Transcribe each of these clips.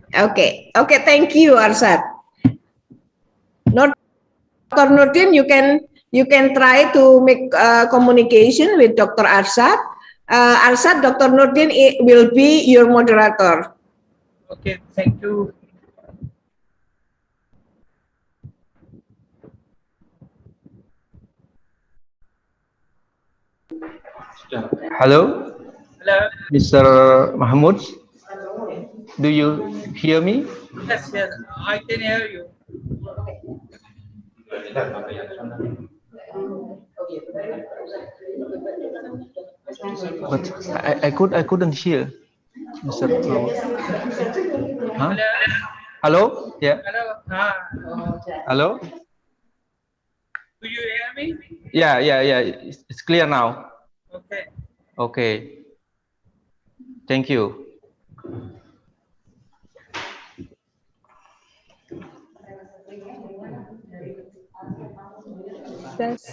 Okay, okay, thank you, Arshad. Not Dr. Nurdin, you can try to make communication with Dr. Arshad. Arshad, Dr. Nurdin will be your moderator. Okay, thank you. Hello, Hello. Mr. Mahmood. Do you hear me? Yes, yes, I can hear you. But I couldn't hear, Mr. Mahmood. Huh? Hello. Hello? Yeah. Hello. Hello? Do you hear me? Yeah. It's clear now. Okay. Okay. Thank you. Tes.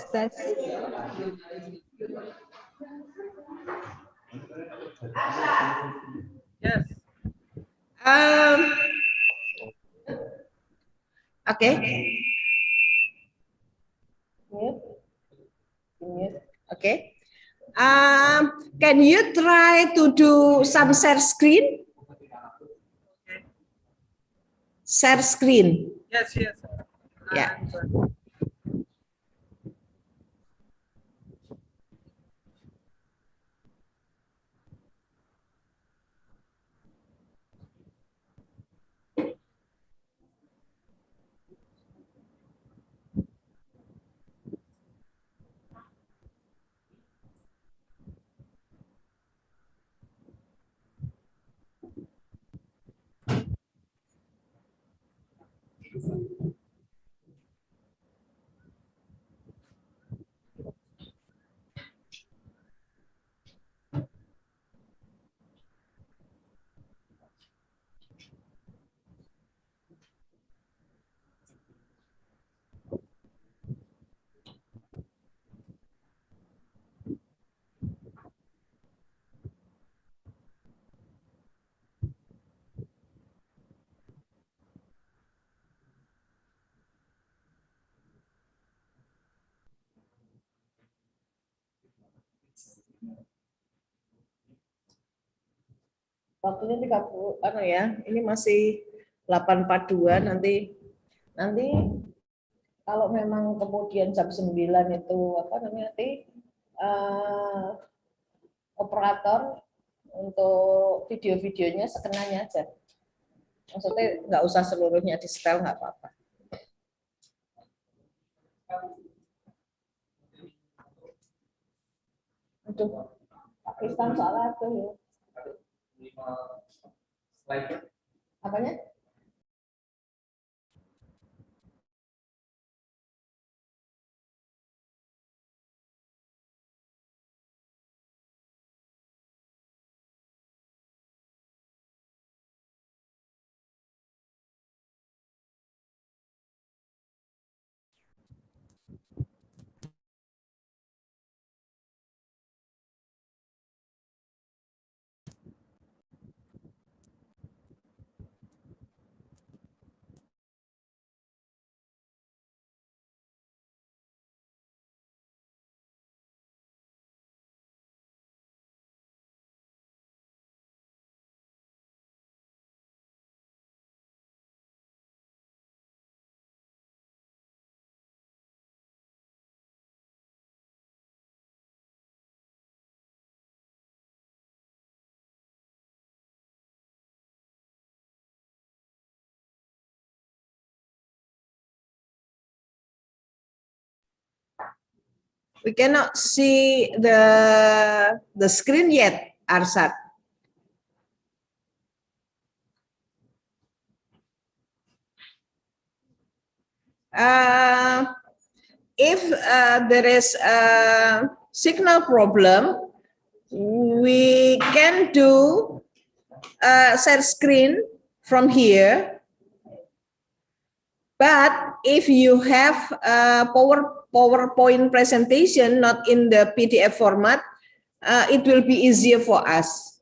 Yes. Okay. Okay. Can you try to do some share screen? Okay. Share screen. Yes, yes. Yeah. Waktunya 30, ini masih 8.42, nanti kalau memang kemudian jam 9 itu nanti operator untuk video-videonya sekenanya aja. Maksudnya nggak usah seluruhnya di setel, nggak apa-apa. Aduh, Pakistan salah tuh ya. Apanya? We cannot see the screen yet, Arshad. If there is a signal problem, we can do a share screen from here. But if you have a PowerPoint presentation not in the PDF format, it will be easier for us.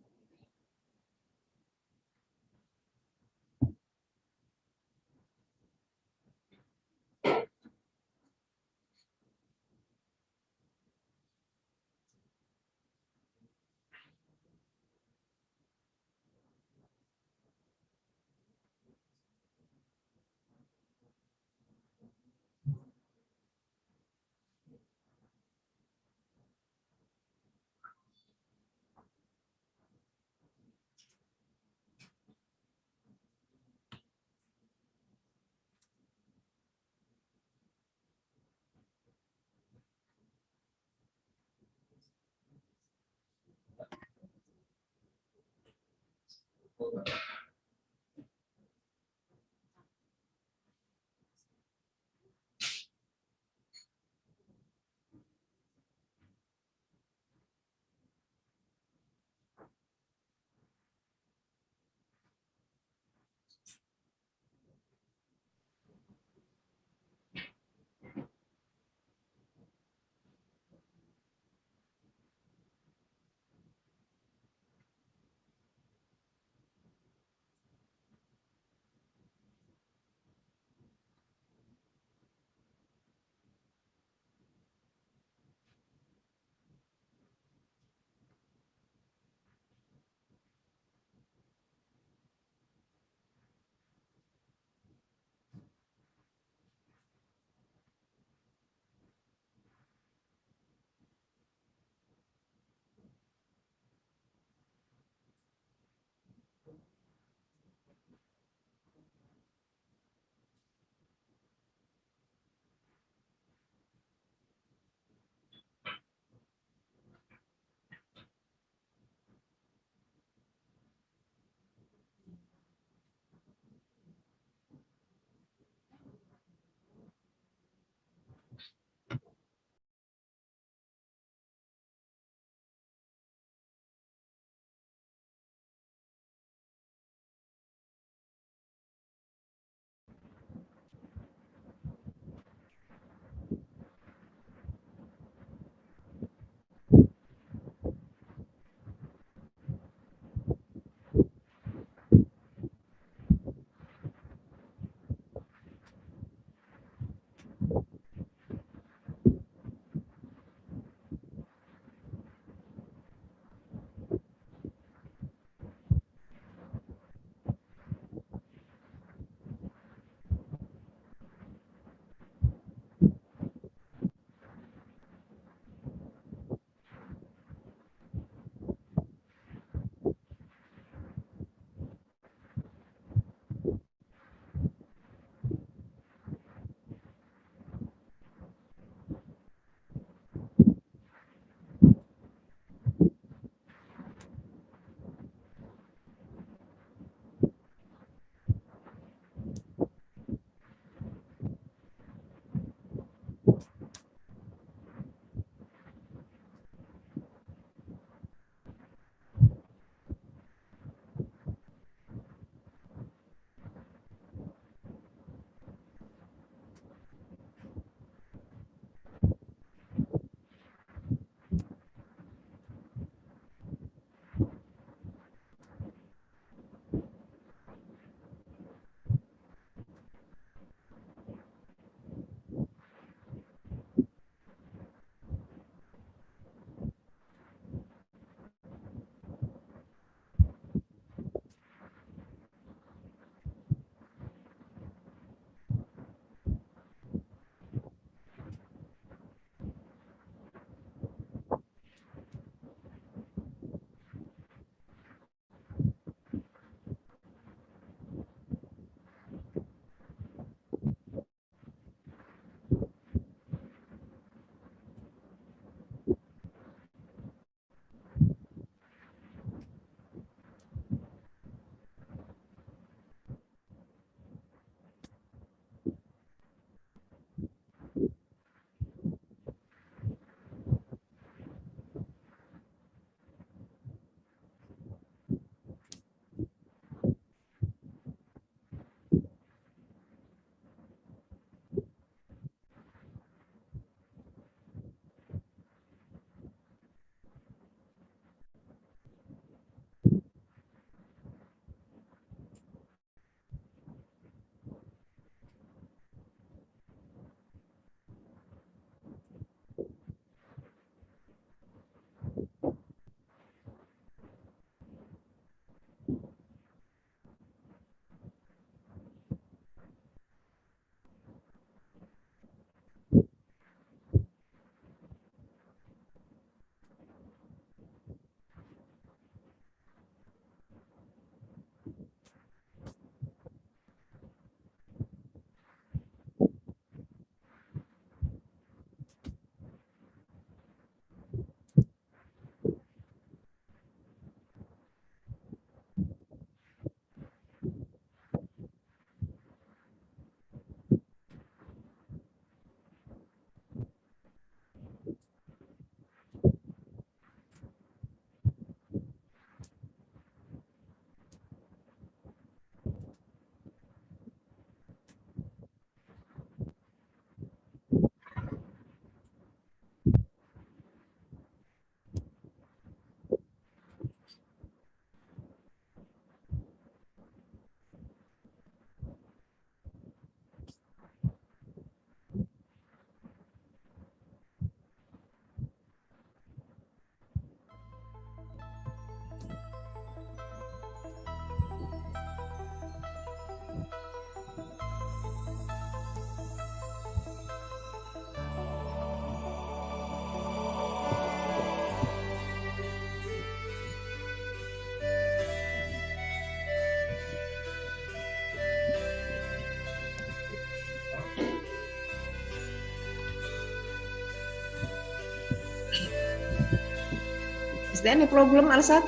there any problem, Arshad?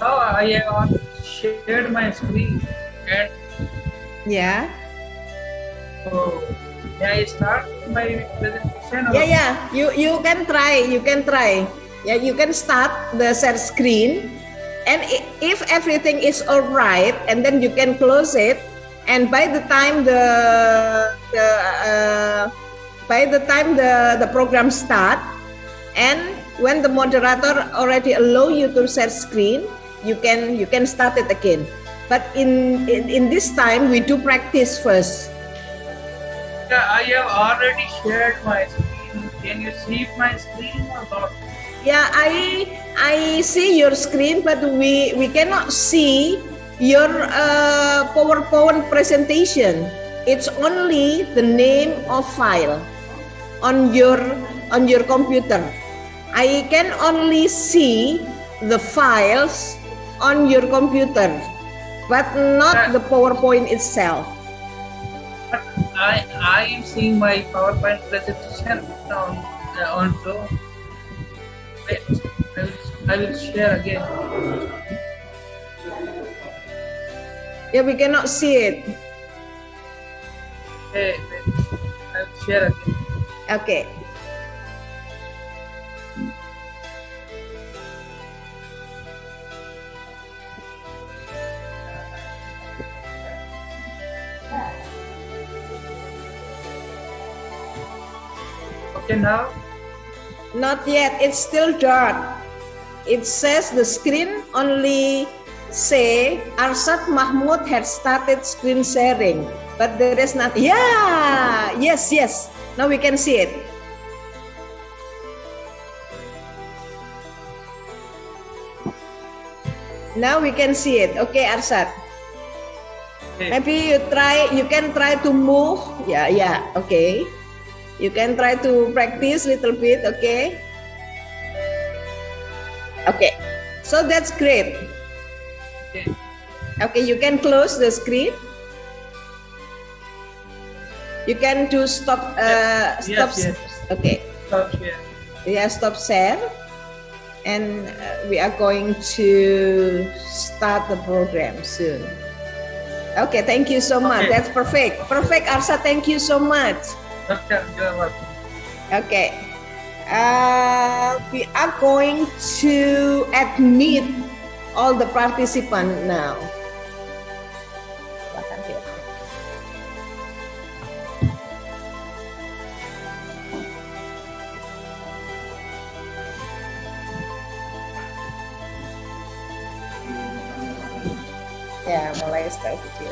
Oh, I have shared my screen and Yeah. so may I start my presentation? Or? Yeah. You can try. You can try. Yeah, you can start the share screen, and if everything is all right, and then you can close it. And by the time the program start, and when the moderator already allow you to share screen, you can start it again. But in this time, we do practice first. Yeah, I have already shared my screen. Can you see my screen or not? Yeah, I see your screen, but we cannot see your PowerPoint presentation. It's only the name of file on your computer. I can only see the files on your computer, but not the PowerPoint itself. But I am seeing my PowerPoint presentation on Zoom. Wait, I will share again. Yeah, we cannot see it. Wait, I will share again. Okay. Okay, now? Not yet. It's still dark. It says the screen only say Arshad Mahmood had started screen sharing, but there is not. Yeah. Yes. Now we can see it. Now we can see it. Okay, Arshad. Okay. Maybe you can try to move. Yeah. Okay. You can try to practice little bit, okay? Okay, so that's great. Okay, you can close the screen. You can do stop. Stop. Yes. Okay. Stop share. Yeah, stop share, and we are going to start the program soon. Okay, thank you so much. Okay. That's perfect. Perfect, Arshad. Thank you so much. Okay, you're welcome. Okay, we are going to admit all the participants now. Ya, mulai start video.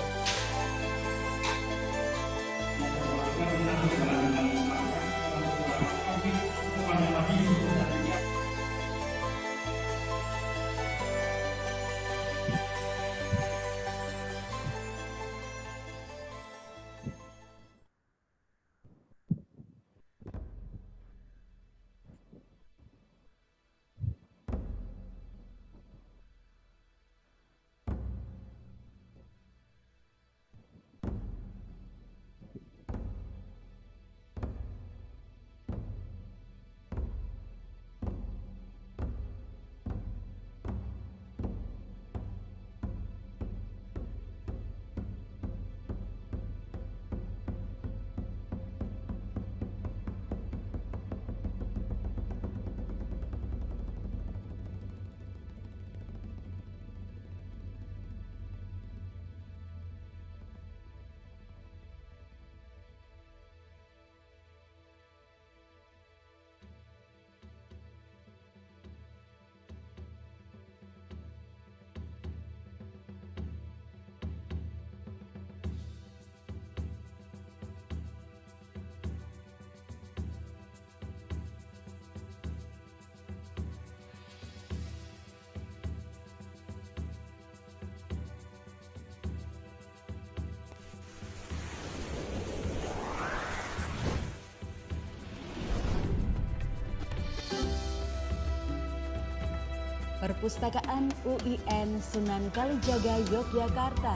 Perpustakaan UIN Sunan Kalijaga Yogyakarta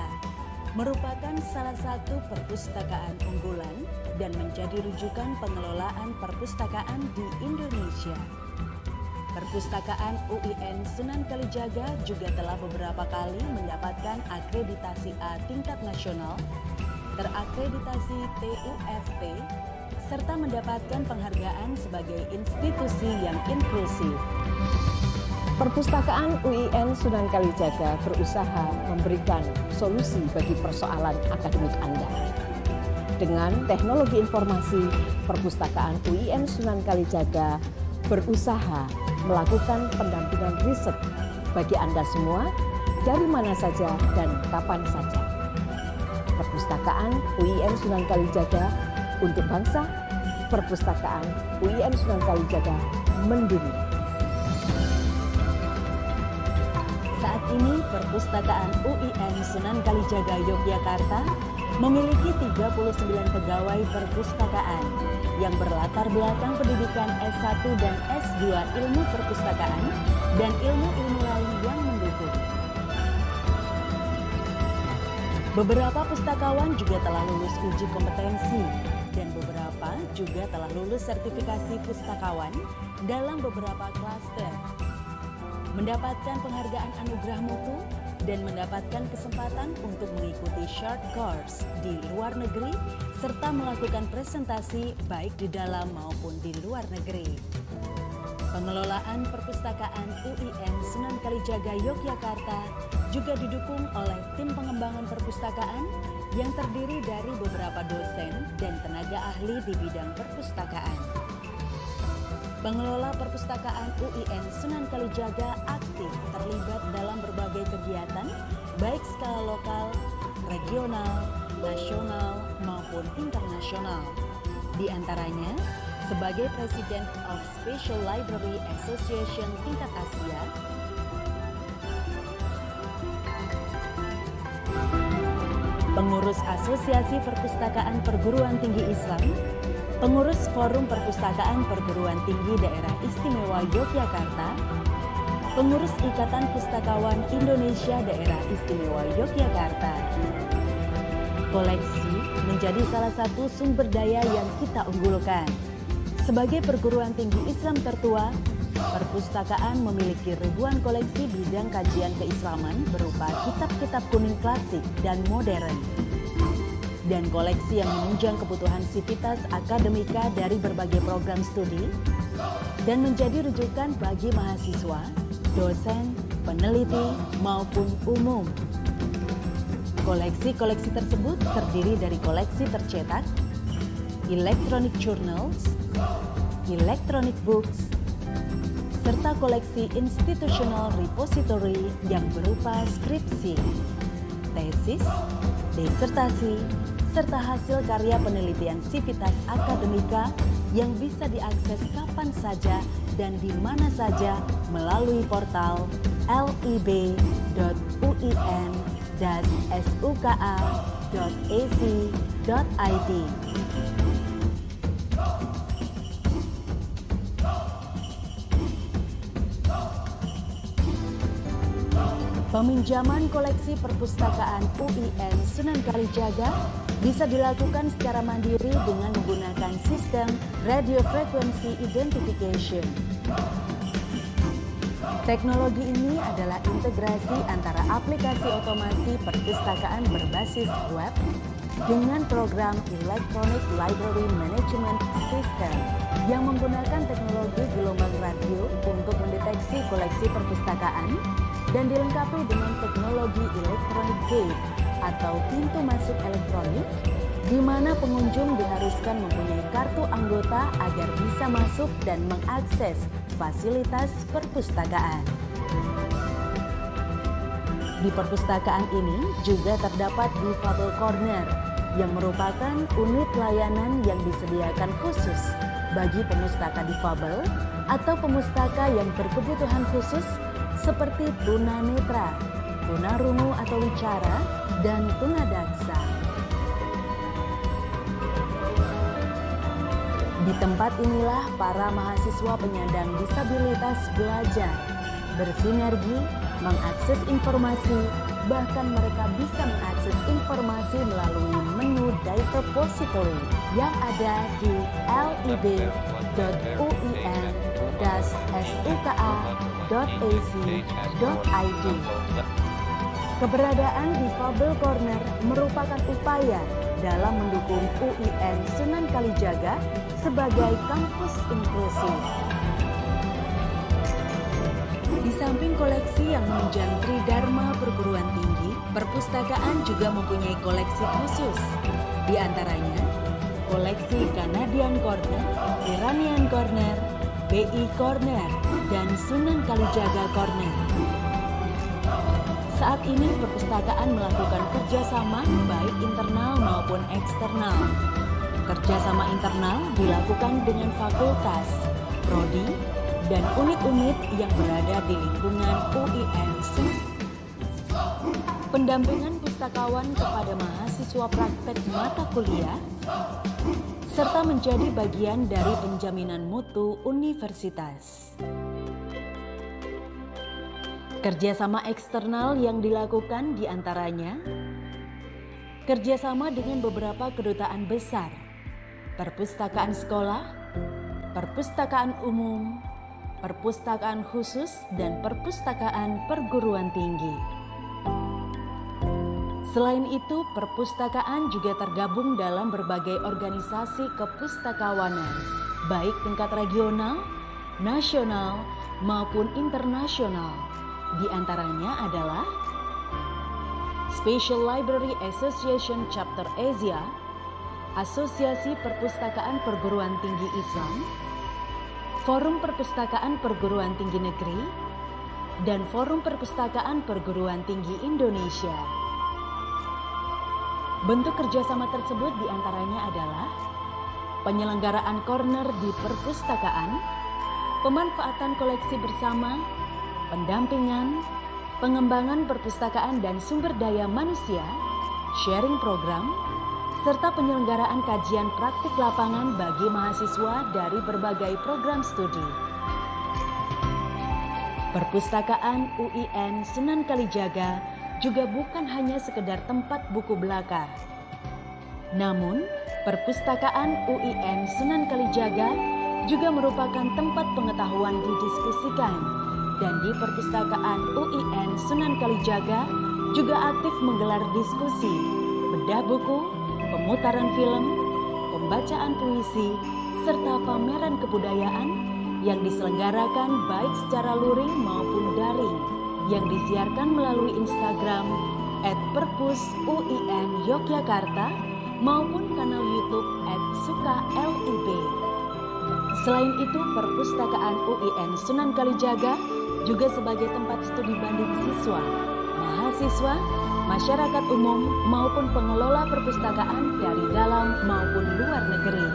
merupakan salah satu perpustakaan unggulan dan menjadi rujukan pengelolaan perpustakaan di Indonesia. Perpustakaan UIN Sunan Kalijaga juga telah beberapa kali mendapatkan akreditasi A tingkat nasional, terakreditasi TUFT, serta mendapatkan penghargaan sebagai institusi yang inklusif. Perpustakaan UIN Sunan Kalijaga berusaha memberikan solusi bagi persoalan akademik Anda. Dengan teknologi informasi, Perpustakaan UIN Sunan Kalijaga berusaha melakukan pendampingan riset bagi Anda semua dari mana saja dan kapan saja. Perpustakaan UIN Sunan Kalijaga untuk bangsa, Perpustakaan UIN Sunan Kalijaga mendunia. Saat ini Perpustakaan UIN Sunan Kalijaga Yogyakarta memiliki 39 pegawai perpustakaan yang berlatar belakang pendidikan S1 dan S2 ilmu perpustakaan dan ilmu-ilmu lain yang mendukung. Beberapa pustakawan juga telah lulus uji kompetensi dan beberapa juga telah lulus sertifikasi pustakawan dalam beberapa klaster, mendapatkan penghargaan anugerah mutu, dan mendapatkan kesempatan untuk mengikuti short course di luar negeri serta melakukan presentasi baik di dalam maupun di luar negeri. Pengelolaan Perpustakaan UIN Sunan Kalijaga Yogyakarta juga didukung oleh tim pengembangan perpustakaan yang terdiri dari beberapa dosen dan tenaga ahli di bidang perpustakaan. Pengelola Perpustakaan UIN Sunan Kalijaga aktif terlibat dalam berbagai kegiatan, baik skala lokal, regional, nasional, maupun internasional. Di antaranya, sebagai President of Special Library Association tingkat Asia, pengurus Asosiasi Perpustakaan Perguruan Tinggi Islam, pengurus Forum Perpustakaan Perguruan Tinggi Daerah Istimewa Yogyakarta, pengurus Ikatan Pustakawan Indonesia Daerah Istimewa Yogyakarta. Koleksi menjadi salah satu sumber daya yang kita unggulkan. Sebagai perguruan tinggi Islam tertua, perpustakaan memiliki ribuan koleksi bidang kajian keislaman berupa kitab-kitab kuning klasik dan modern, dan koleksi yang menunjang kebutuhan sivitas akademika dari berbagai program studi dan menjadi rujukan bagi mahasiswa, dosen, peneliti, maupun umum. Koleksi-koleksi tersebut terdiri dari koleksi tercetak, electronic journals, electronic books, serta koleksi institutional repository yang berupa skripsi, tesis, disertasi, serta hasil karya penelitian sivitas akademika yang bisa diakses kapan saja dan di mana saja melalui portal lib.uin-suka.ac.id. Peminjaman koleksi perpustakaan UIN Sunan Kalijaga bisa dilakukan secara mandiri dengan menggunakan sistem radio frequency identification. Teknologi ini adalah integrasi antara aplikasi otomasi perpustakaan berbasis web dengan program Electronic Library Management System yang menggunakan teknologi gelombang radio untuk mendeteksi koleksi perpustakaan dan dilengkapi dengan teknologi electronic gate atau pintu masuk elektronik, di mana pengunjung diharuskan mempunyai kartu anggota agar bisa masuk dan mengakses fasilitas perpustakaan. Di perpustakaan ini juga terdapat Difabel Corner yang merupakan unit layanan yang disediakan khusus bagi pemustaka difabel atau pemustaka yang berkebutuhan khusus seperti tunanetra, tunarungu atau wicara, dan tunadaksa. Di tempat inilah para mahasiswa penyandang disabilitas belajar, bersinergi, mengakses informasi, bahkan mereka bisa mengakses informasi melalui menu Repository yang ada di lib.uin-suka.ac.id. www.suka.ac.id. Keberadaan Difabel Corner merupakan upaya dalam mendukung UIN Sunan Kalijaga sebagai kampus inklusif. Di samping koleksi yang menunjang tridharma perguruan tinggi, perpustakaan juga mempunyai koleksi khusus. Di antaranya, koleksi Canadian Corner, Iranian Corner, BI Corner, dan Sunan Kalijaga Corner. Saat ini perpustakaan melakukan kerjasama baik internal maupun eksternal. Kerjasama internal dilakukan dengan fakultas, prodi, dan unit-unit yang berada di lingkungan UIN. Pendampingan pustakawan kepada mahasiswa praktek mata kuliah, serta menjadi bagian dari penjaminan mutu universitas. Kerjasama eksternal yang dilakukan diantaranya kerjasama dengan beberapa kedutaan besar, perpustakaan sekolah, perpustakaan umum, perpustakaan khusus, dan perpustakaan perguruan tinggi. Selain itu, perpustakaan juga tergabung dalam berbagai organisasi kepustakawanan, baik tingkat regional, nasional, maupun internasional. Di antaranya adalah Special Library Association Chapter Asia, Asosiasi Perpustakaan Perguruan Tinggi Islam, Forum Perpustakaan Perguruan Tinggi Negeri, dan Forum Perpustakaan Perguruan Tinggi Indonesia. Bentuk kerjasama tersebut diantaranya adalah penyelenggaraan corner di perpustakaan, pemanfaatan koleksi bersama, pendampingan, pengembangan perpustakaan dan sumber daya manusia, sharing program, serta penyelenggaraan kajian praktik lapangan bagi mahasiswa dari berbagai program studi. Perpustakaan UIN Sunan Kalijaga juga bukan hanya sekedar tempat buku belaka. Namun, perpustakaan UIN Sunan Kalijaga juga merupakan tempat pengetahuan didiskusikan. Dan di perpustakaan UIN Sunan Kalijaga juga aktif menggelar diskusi, bedah buku, pemutaran film, pembacaan puisi, serta pameran kebudayaan yang diselenggarakan baik secara luring maupun daring yang disiarkan melalui Instagram @perpus_uin Yogyakarta maupun kanal YouTube @suka_lib. Selain itu, perpustakaan UIN Sunan Kalijaga juga sebagai tempat studi banding siswa, mahasiswa, masyarakat umum maupun pengelola perpustakaan dari dalam maupun luar negeri.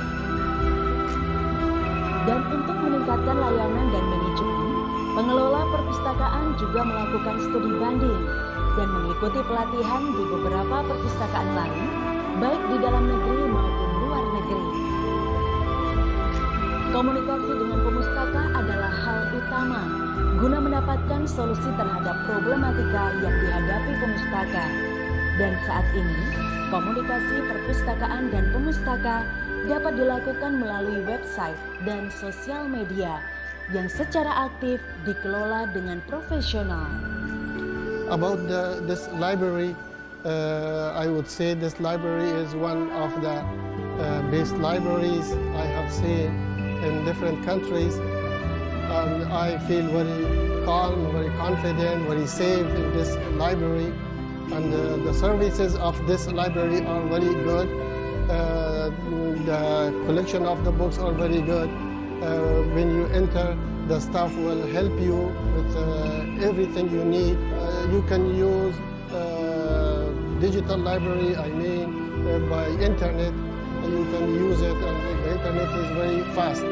Dan untuk meningkatkan layanan dan manajemen, pengelola perpustakaan juga melakukan studi banding dan mengikuti pelatihan di beberapa perpustakaan lain, baik di dalam negeri maupun luar negeri. Komunikasi dengan pemustaka adalah hal utama guna mendapatkan solusi terhadap problematika yang dihadapi pemustaka. Dan saat ini, komunikasi perpustakaan dan pemustaka dapat dilakukan melalui website dan sosial media yang secara aktif dikelola dengan profesional. About this library, I would say this library is one of the best libraries I have seen in different countries. I feel very calm, very confident, very safe in this library, and the services of this library are very good. The collection of the books are very good. When you enter, the staff will help you with everything you need. You can use digital library, by internet. You can use it, and the internet is very fast.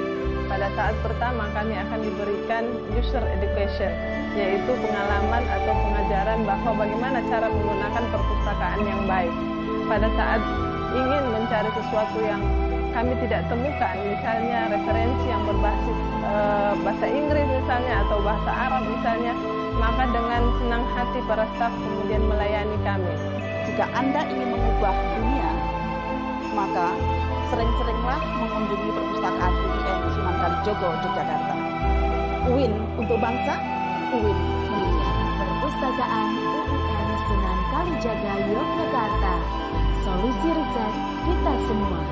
Pada saat pertama kami akan diberikan user education, yaitu pengalaman atau pengajaran bahwa bagaimana cara menggunakan perpustakaan yang baik. Pada saat ingin mencari sesuatu yang kami tidak temukan, misalnya referensi yang berbasis bahasa Inggris misalnya atau bahasa Arab misalnya, maka dengan senang hati para staf kemudian melayani kami. Jika Anda ingin mengubah dunia, maka sering-seringlah mengunjungi perpustakaan UIN Sunan Kalijaga, Yogyakarta. UIN untuk bangsa, UIN mulia. Perpustakaan UIN Sunan Kalijaga Yogyakarta. Solusi riset kita semua.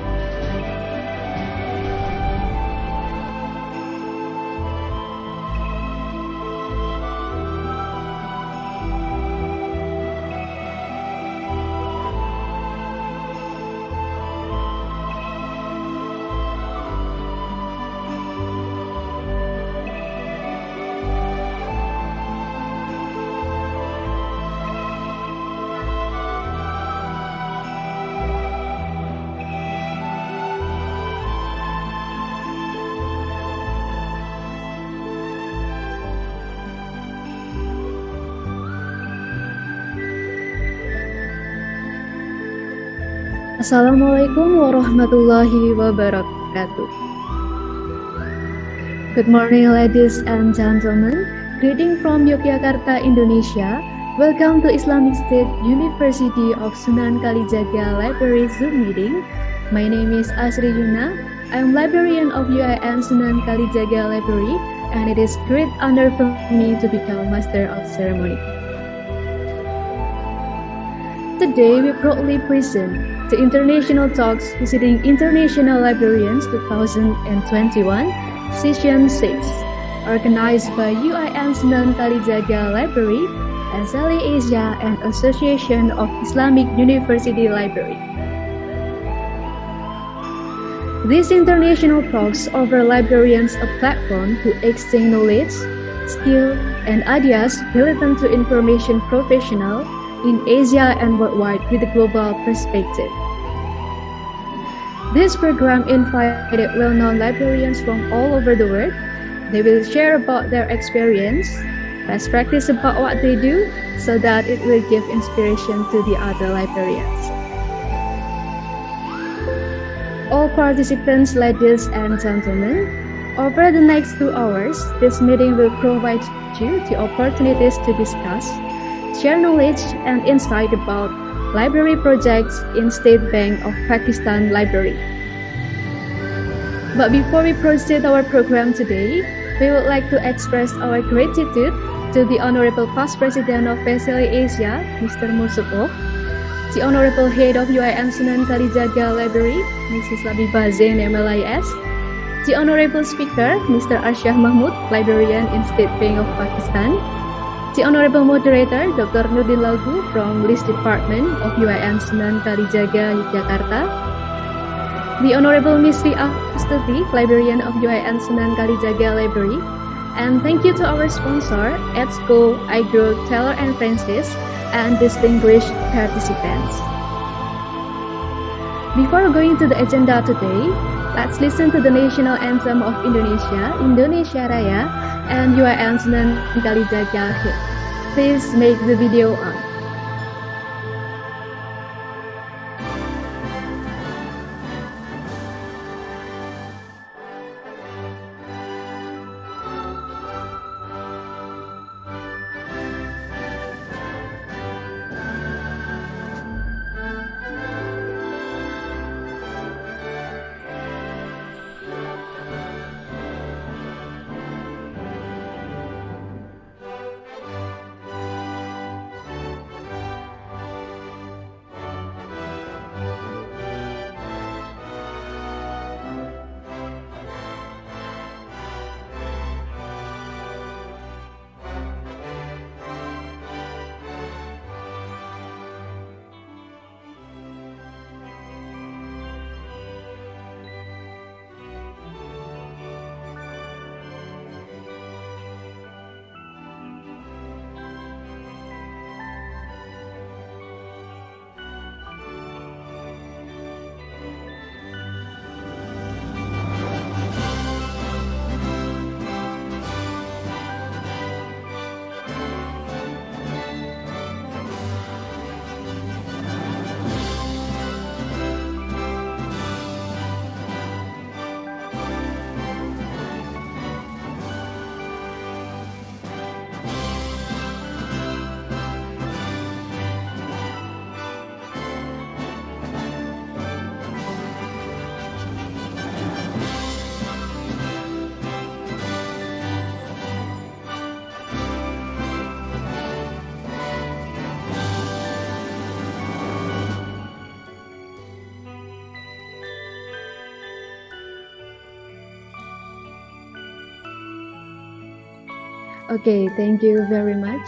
Assalamualaikum warahmatullahi wabarakatuh. Good morning, ladies and gentlemen. Greeting from Yogyakarta, Indonesia. Welcome to Islamic State University of Sunan Kalijaga Library Zoom meeting. My name is Asri Yuna. I am librarian of UIN Sunan Kalijaga Library, and it is great honor for me to become Master of Ceremony. Today, we proudly present the International Talks visiting International Librarians 2021, Session 6, organized by UIN Sunan Kalijaga Library, Azali Asia, and Association of Islamic University Library. These international talks offer librarians a platform to exchange knowledge, skill, and ideas relevant to information professionals in Asia and worldwide with a global perspective. This program invited well-known librarians from all over the world. They will share about their experience, best practice about what they do, so that it will give inspiration to the other librarians. All participants, ladies and gentlemen, over the next 2 hours, this meeting will provide you the opportunities to discuss, share knowledge and insight about library projects in State Bank of Pakistan Library. But before we proceed our program today, we would like to express our gratitude to the Honorable Past President of Azali Asia, Mr. Musukov, the Honorable Head of UIN Sunan Kalijaga Library, Mrs. Labibah Zain MLIS, the Honorable Speaker, Mr. Arshad Mahmood, Librarian in State Bank of Pakistan, the Honorable Moderator, Dr. Nurdin Laugu from List Department of UIN Sunan Kalijaga, Yogyakarta, the Honorable Misri Astuti, Librarian of UIN Sunan Kalijaga Library, and thank you to our sponsor, EDSCO, iGrow, Taylor and Francis, and distinguished participants. Before going to the agenda today, let's listen to the national anthem of Indonesia, Indonesia Raya, and UIN Sunan Kalijaga hit. Please make the video on. Okay, thank you very much.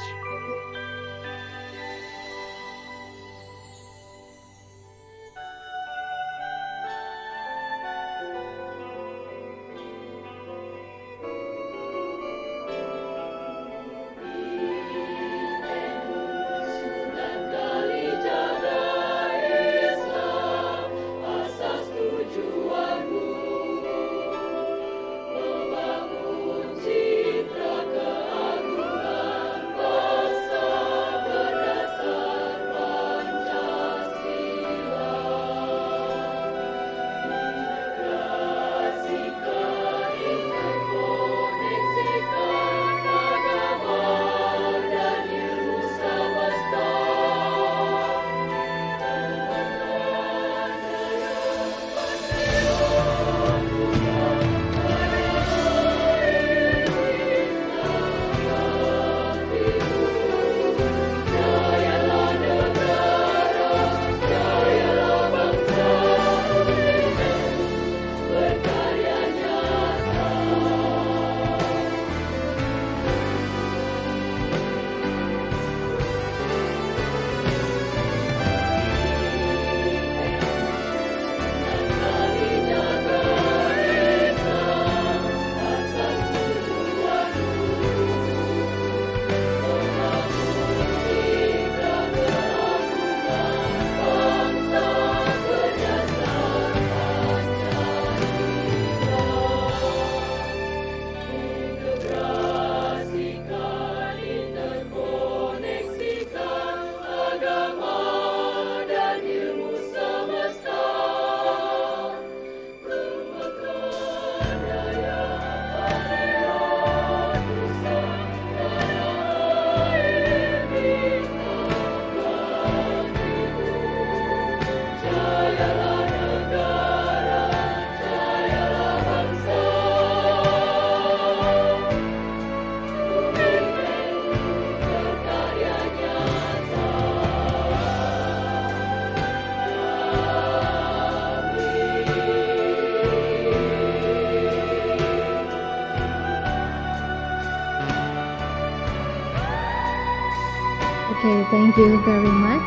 Okay, thank you very much.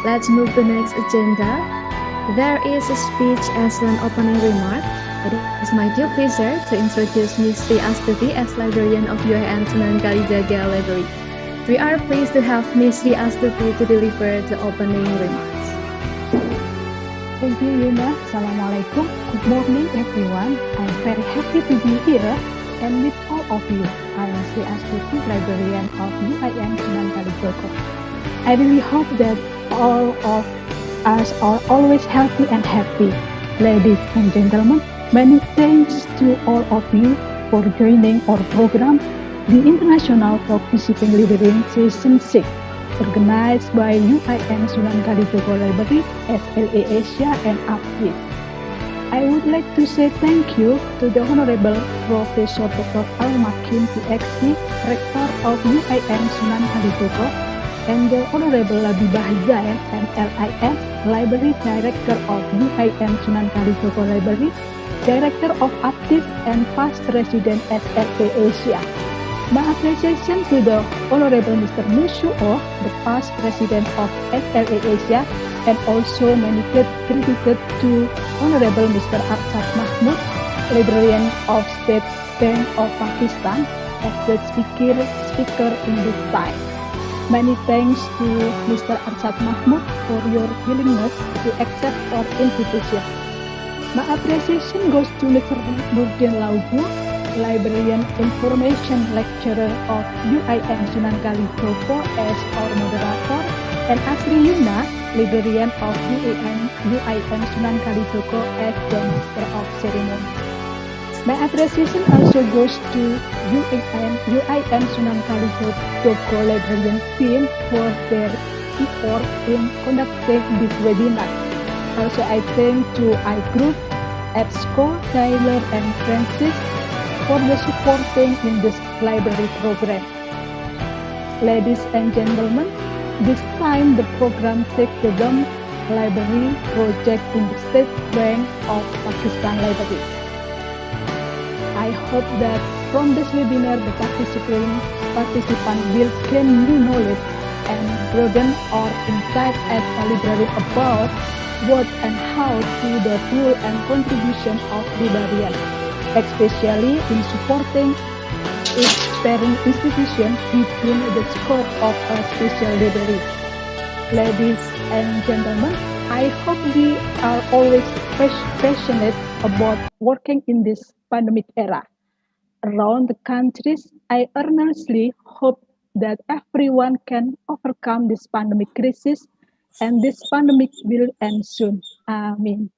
Let's move to the next agenda. There is a speech as an opening remark. It is my dear pleasure to introduce Ms. Astuti as Librarian of UIN Sunan Kalijaga Library. We are pleased to have Ms. Astuti to deliver the opening remarks. Thank you, Yuna. Assalamualaikum. Good morning, everyone. I'm very happy to be here and with all of you. I am Sri Astuti, Librarian of UIN Sunan Kalijaga. I really hope that all of us are always healthy and happy. Ladies and gentlemen, many thanks to all of you for joining our program, the International Talk Visiting Librarian Session 6, organized by UIN Sunan Kalijaga Library, SLA Asia, and APPTIS. I would like to say thank you to the Honorable Professor Dr. Al-Makin, PhD, Rector of UIN Sunan Kalijaga, and the Honorable Labibah Zain, MLIS, Library Director of UIN Sunan Kalijaga Library, Director of APPTIS, and Past Resident SLA Asia. My appreciation to the Honorable Mr. Musuo, the past President of SLA Asia, and also many gratitude to Honorable Mr. Arshad Mahmood, Librarian of State Bank of Pakistan, as the speaker in this time. Many thanks to Mr. Arshad Mahmood for your willingness to accept our invitation. My appreciation goes to Mr. Nurdin Laugu, Librarian Information Lecturer of UIN Sunan Kalijaga as our moderator, and Asri Yuna, Librarian of UIN Sunan Kalijaga as the Master of Ceremony. My appreciation also goes to UIN Sunan Kalijaga Librarian team for their effort in conducting this webinar. Also, I thank to iGroup, EBSCO, Tyler, and Francis for the supporting in this library program. Ladies and gentlemen, this time the program takes the Gum Library project in the State Bank of Pakistan Library. I hope that from this webinar the participants participants will gain new knowledge and broaden our insight as a librarian about what and how to the role and contribution of librarian, especially in supporting its parent institution within the scope of a special library. Ladies and gentlemen, I hope we are always passionate about working in this pandemic era. Around the countries, I earnestly hope that everyone can overcome this pandemic crisis and this pandemic will end soon. Amen.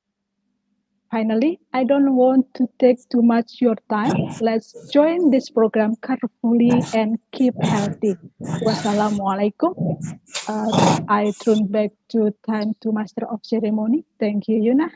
Finally, I don't want to take too much your time. Let's join this program carefully and keep healthy. Wassalamualaikum. I turn back to time to Master of Ceremony. Thank you, Yuna.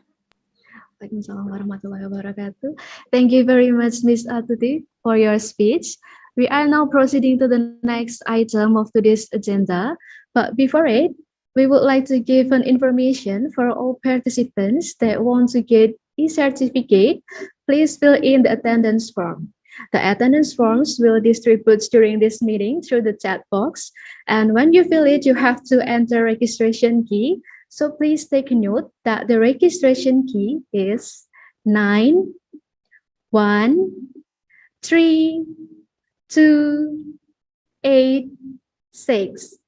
Waalaikumsalam warahmatullahi wabarakatuh. Thank you very much, Ms. Astuti, for your speech. We are now proceeding to the next item of today's agenda. But before it, we would like to give an information for all participants that want to get e-certificate. Please fill in the attendance form. The attendance forms will distribute during this meeting through the chat box. And when you fill it, you have to enter registration key. So please take note that the registration key is 913286.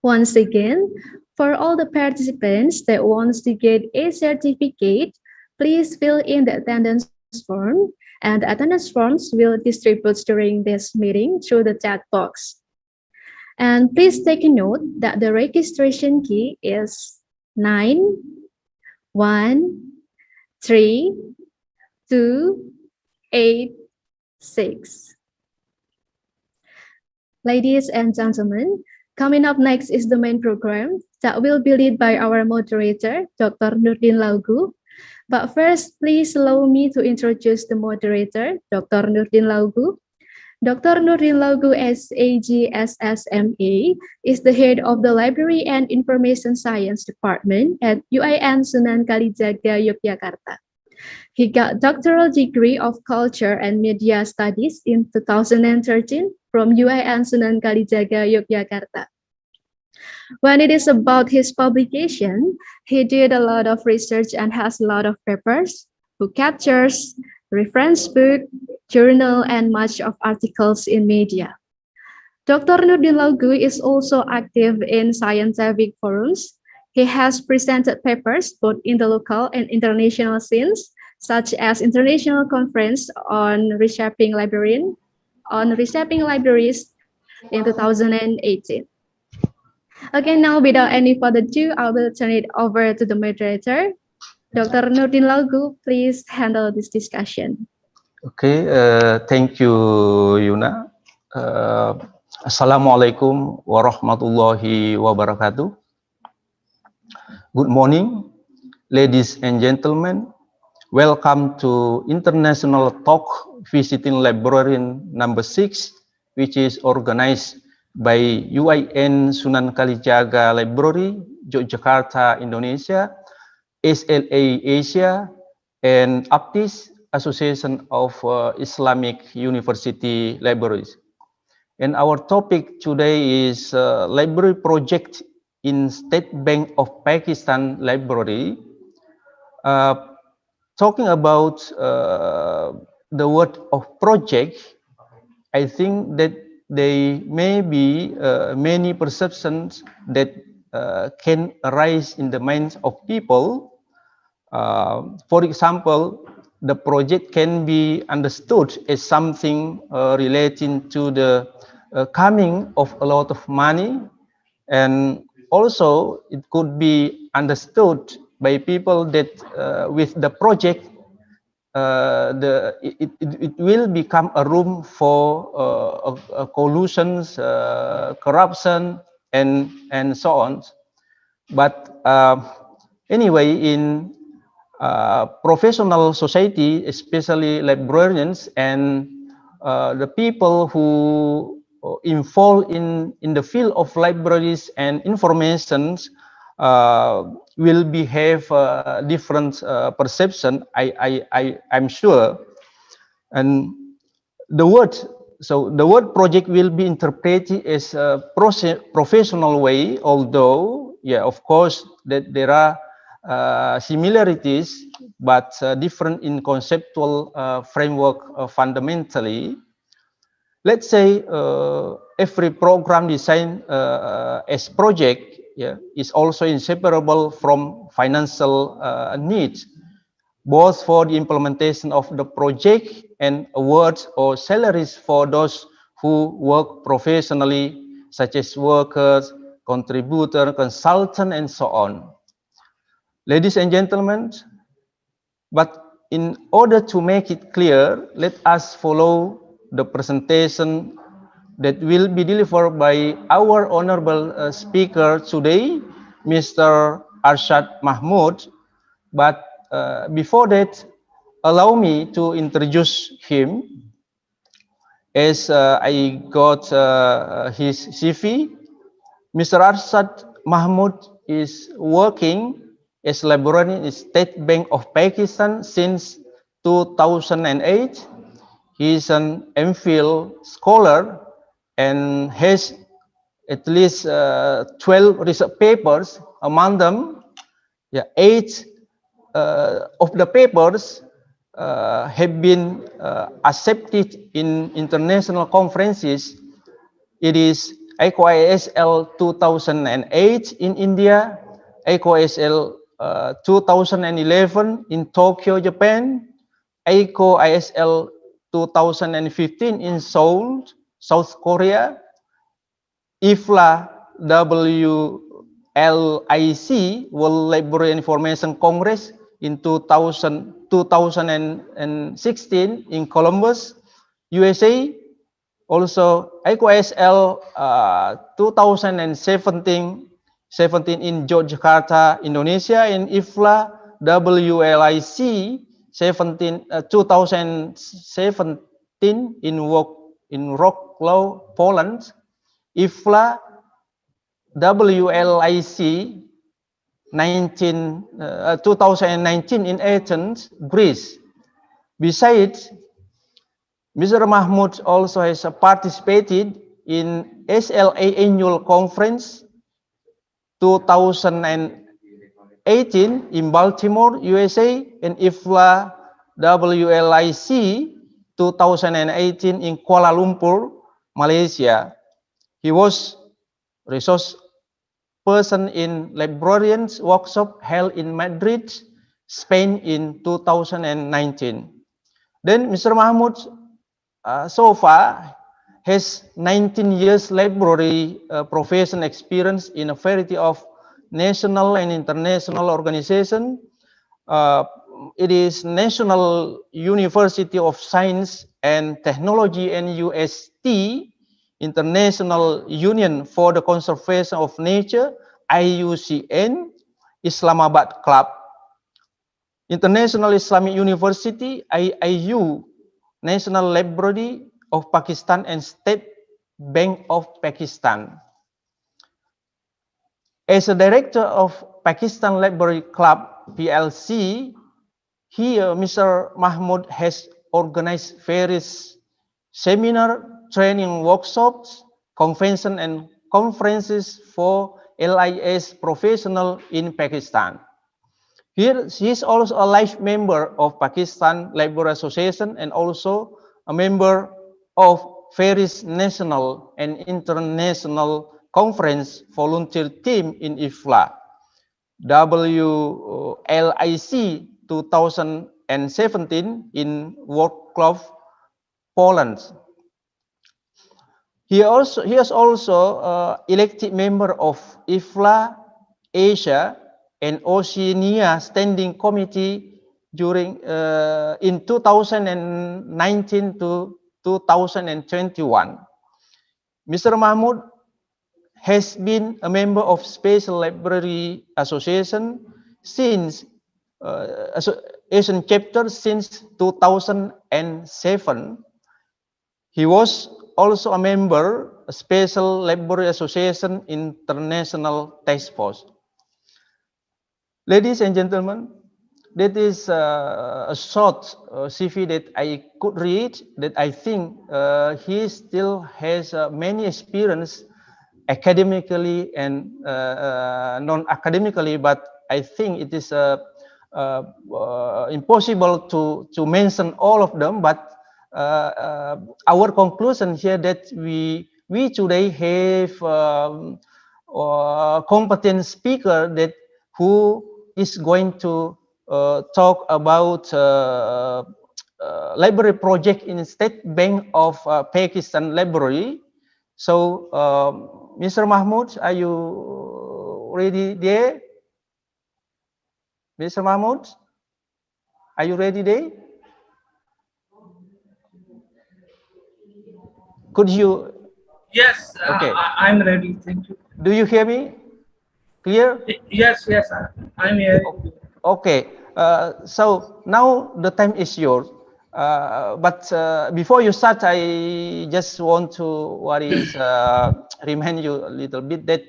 Once again, for all the participants that wants to get a certificate, please fill in the attendance form, and the attendance forms will distribute during this meeting through the chat box. And please take a note that the registration key is 913286. Ladies and gentlemen, coming up next is the main program that will be led by our moderator, Dr. Nurdin Laugu. But first, please allow me to introduce the moderator, Dr. Nurdin Laugu. Dr. Nurdin Laugu, SAG SSMA, is the head of the Library and Information Science Department at UIN Sunan Kalijaga, Yogyakarta. He got doctoral degree of Culture and Media Studies in 2013 from UIN Sunan Kalijaga, Yogyakarta. When it is about his publication, he did a lot of research and has a lot of papers, book captures, reference book, journal, and much of articles in media. Dr. Nurdin Laugu is also active in scientific forums. He has presented papers both in the local and international scenes, such as International Conference on Reshaping Librarians in 2018. Okay, now without any further ado, I will turn it over to the moderator. Dr. Nurdin Laugu, please handle this discussion. Okay, thank you, Yuna. Assalamualaikum warahmatullahi wabarakatuh. Good morning, ladies and gentlemen. Welcome to International Talk Visiting Librarian number 6, which is organized by UIN Sunan Kalijaga Library, Yogyakarta, Indonesia, SLA Asia, and APPTIS, Association of Islamic University Libraries. And our topic today is Library Project in State Bank of Pakistan Library. Talking about the word of project, I think that there may be many perceptions that can arise in the minds of people. For example, the project can be understood as something relating to the coming of a lot of money, and also it could be understood by people that with the project it will become a room for collusions, corruption, and so on. But anyway, in professional society, especially librarians and the people who involved in the field of libraries and informations will behave different perception, I'm sure. And the word So the word project will be interpreted as a professional way, although, yeah, of course, that there are similarities, but different in conceptual framework fundamentally. Let's say every program designed as project, yeah, is also inseparable from financial needs, both for the implementation of the project and awards or salaries for those who work professionally, such as workers, contributor, consultant, and so on. Ladies and gentlemen, but in order to make it clear, let us follow the presentation that will be delivered by our honorable speaker today, Mr. Arshad Mahmood. But before that, allow me to introduce him as I got his CV. Mr. Arshad Mahmood is working as librarian in State Bank of Pakistan since 2008. He is an MPhil scholar and has at least 12 research papers. Among them, yeah, 8 of the papers have been accepted in international conferences. It is ISL 2008 in India, ISL 2011 in Tokyo, Japan, ISL 2015 in Seoul, South Korea, IFLA WLIC, World Library Information Congress in 2016 in Columbus, USA. Also, IQSL 2017 in Yogyakarta, Indonesia, and IFLA WLIC 2017 in Wrocław, Poland. IFLA WLIC 2019 in Athens, Greece. Besides, Mr. Mahmood also has participated in SLA Annual Conference 2018 in Baltimore, USA, and IFLA WLIC 2018 in Kuala Lumpur, Malaysia. He was resource person in Librarians workshop held in Madrid, Spain in 2019. Then Mr. Mahmood so far has 19 years library profession experience in a variety of national and international organizations. It is National University of Science and Technology, NUST, International Union for the Conservation of Nature, IUCN, Islamabad Club, International Islamic University, IIU, National Library of Pakistan, and State Bank of Pakistan. As a director of Pakistan Library Club, PLC, here Mr. Mahmood has organized various seminar, training workshops, convention, and conferences for LIS professionals in Pakistan. Here, he is also a life member of Pakistan Library Association and also a member of various national and international conference volunteer team in IFLA, WLIC 2017 in Wrocław, Poland. He is also elected member of IFLA Asia and Oceania Standing Committee during in 2019 to 2021. Mr. Mahmood has been a member of Special Library Association since Asian chapter since 2007. He was also a member of Special Library Association International Task Force. Ladies and gentlemen, that is a short CV that I could read, that I think he still has many experience academically and non-academically, but I think it is impossible to mention all of them. But our conclusion here that we today have competent speaker that who is going to talk about library project in State Bank of Pakistan Library. So, Mr. Mahmood, are you ready there? Mr. Mahmood, are you ready there? Could you? Yes, Okay. I'm ready. Thank you. Do you hear me? Clear? Yes, I'm here. Okay. So now the time is yours. But before you start, I just want to remind you a little bit that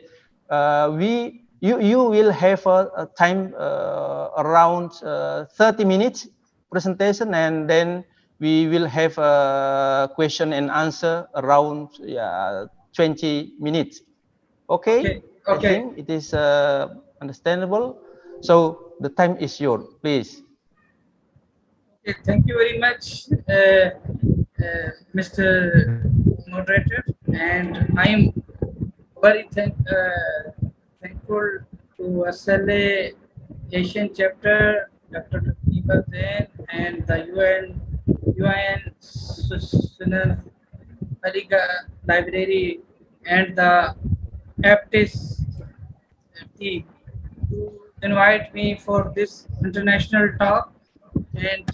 you will have a time around 30 minutes presentation, and then we will have a question and answer around 20 minutes. Okay? I think it is understandable. So the time is yours, please. Okay, thank you very much, Mr. Moderator, and I am very thankful to SLA Asian chapter, Dr. Deepak Jain, and the UN Sunan Kalijaga Library and the APPTIS team to invite me for this international talk. And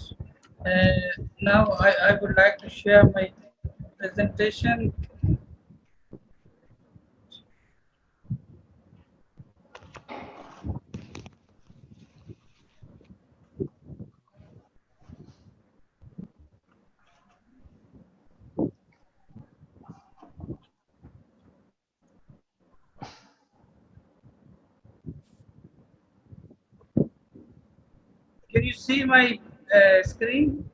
now I would like to share my presentation. Can you see my screen?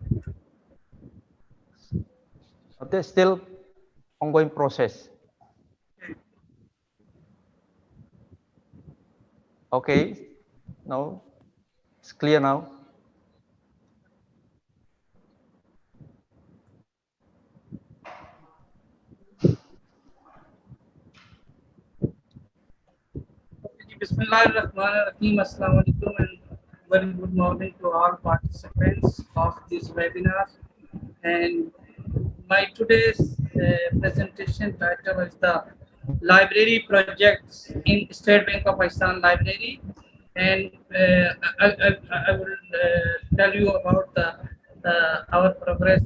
Okay, still ongoing process. Okay, no, it's clear now. Bismillahirrahmanirrahim. Assalamu alaikum and very good morning to all participants of this webinar. And my today's presentation title is the library projects in State Bank of Pakistan Library, and I will tell you about our progress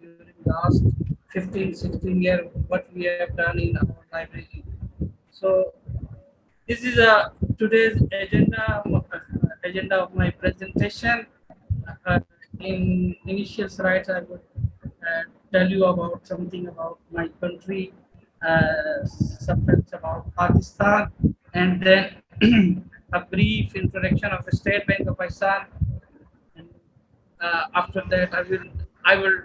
during last 15-16 years, what we have done in our library. So this is today's agenda of my presentation. In initial slides, I would tell you about something about my country, some facts about Pakistan, and then a brief introduction of the State Bank of Pakistan. And, after that, I will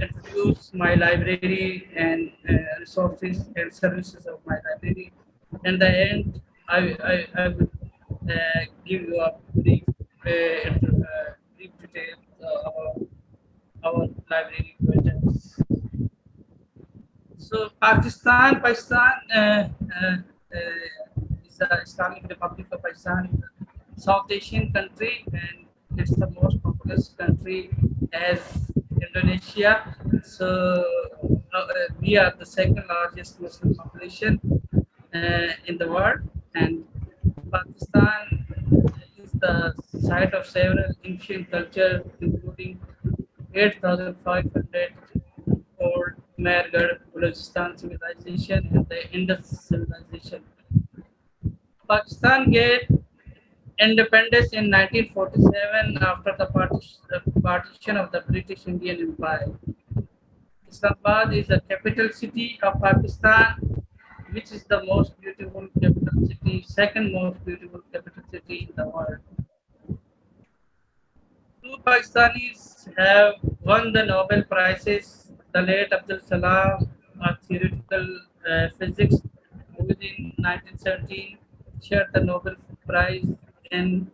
introduce my library and resources and services of my library. In the end, I will give you a brief details about our library projects. So Pakistan is the Islamic Republic of Pakistan, South Asian country, and it's the most populous country as Indonesia. So we are the second largest Muslim population in the world, and Pakistan is the site of several ancient cultures, including 8,500 old Mehrgarh Balochistan civilization and the Indus civilization. Pakistan gained independence in 1947 after the partition of the British Indian Empire. Islamabad is the capital city of Pakistan, which is the most beautiful capital city, second most beautiful capital city in the world. two Pakistanis have won the Nobel Prizes. The late Abdul Salam of theoretical physics, who in 1917 shared the Nobel Prize in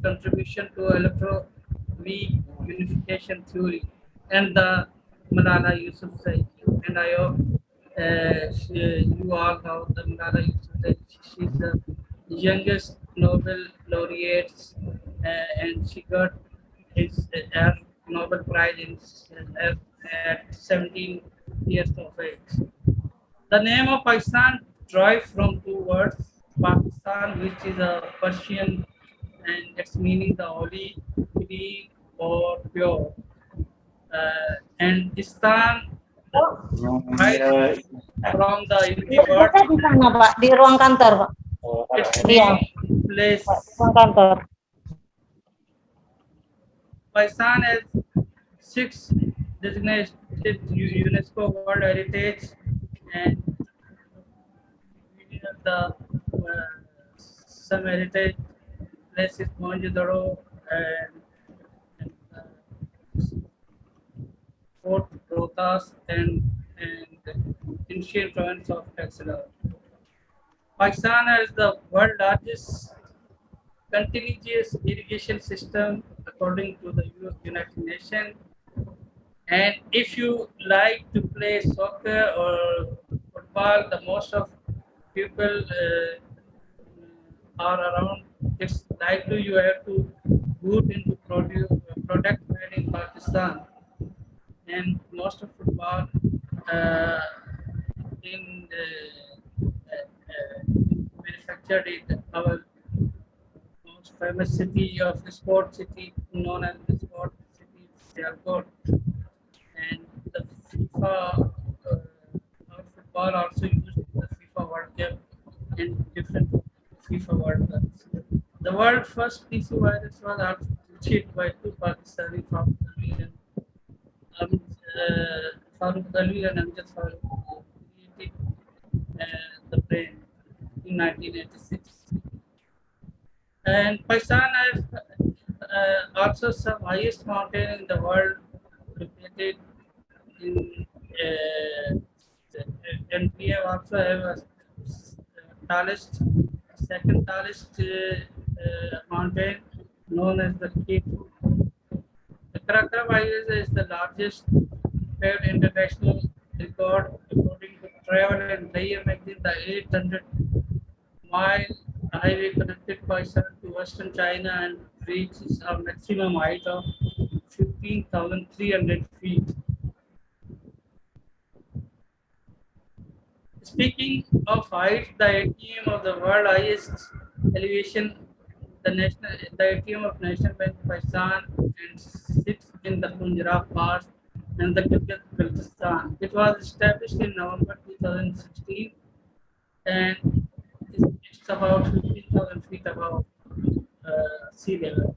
contribution to electroweak unification theory, and the Malala Yousafzai. And I hope you all know the Malala Yousafzai. She's the youngest Nobel laureate, and she got her Nobel Prize at 17 years of age. The name of Pakistan derived from two words, Pakistan, which is a Persian, and its meaning the holy, clean, or pure. And Istan derives from the Hindi word. Di sana, Pak, di ruang kantor, Pak. Its Iya, meaning place. ruang kantor. Pakistan has 6 designated UNESCO World Heritage, and we have the some heritage places, Mohenjo-daro and Fort Rohtas and ancient ruins of Texas. Pakistan has the world's largest continuous irrigation system according to the United Nations. And if you like to play soccer or football, the most of people are around. It's likely you have to boot into product made in Pakistan, and most of football in manufactured in our most famous city of the sport city known as the sport city Yogyakarta. And the FIFA football also used in the FIFA World Cup and different FIFA World Cups. The world's first PC virus was achieved by two Pakistani from Farooq Ali and Amjad Farooq created the brain in 1986. And Pakistan has also some highest mountain in the world located in and we have also have a second tallest mountain known as the K2. The Krakatau is the largest paved international record according to Travel and Leisure magazine. The 800-mile highway connected Pakistan to Western China and reaches a maximum height of 15,300 feet. Speaking of height, the ATM of the world highest elevation, the ATM of National Bank of Pakistan, and sits in the Punjab Pass and the Kyrgyzstan. It was established in November 2016, and it's about 15,000 feet above sea level.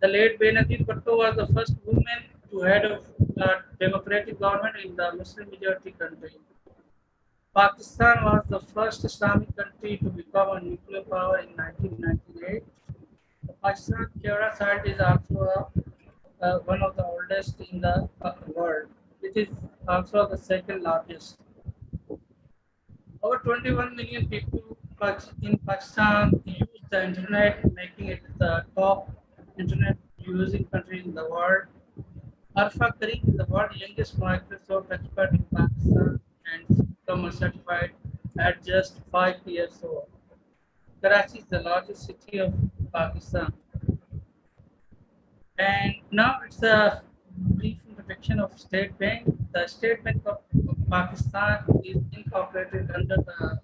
The late Benazir Bhutto was the first woman to head of a democratic government in the Muslim majority country. Pakistan was the first Islamic country to become a nuclear power in 1998. The Pakistan Kera site is also one of the oldest in the world. It is also the second largest. Over 21 million people in Pakistan use the internet, making it the top internet using country in the world. Arfa Karim is the world's youngest Microsoft expert in Pakistan and become certified at just 5 years old. Karachi is the largest city of Pakistan. And now it's a brief introduction of State Bank. The State Bank of Pakistan is incorporated under the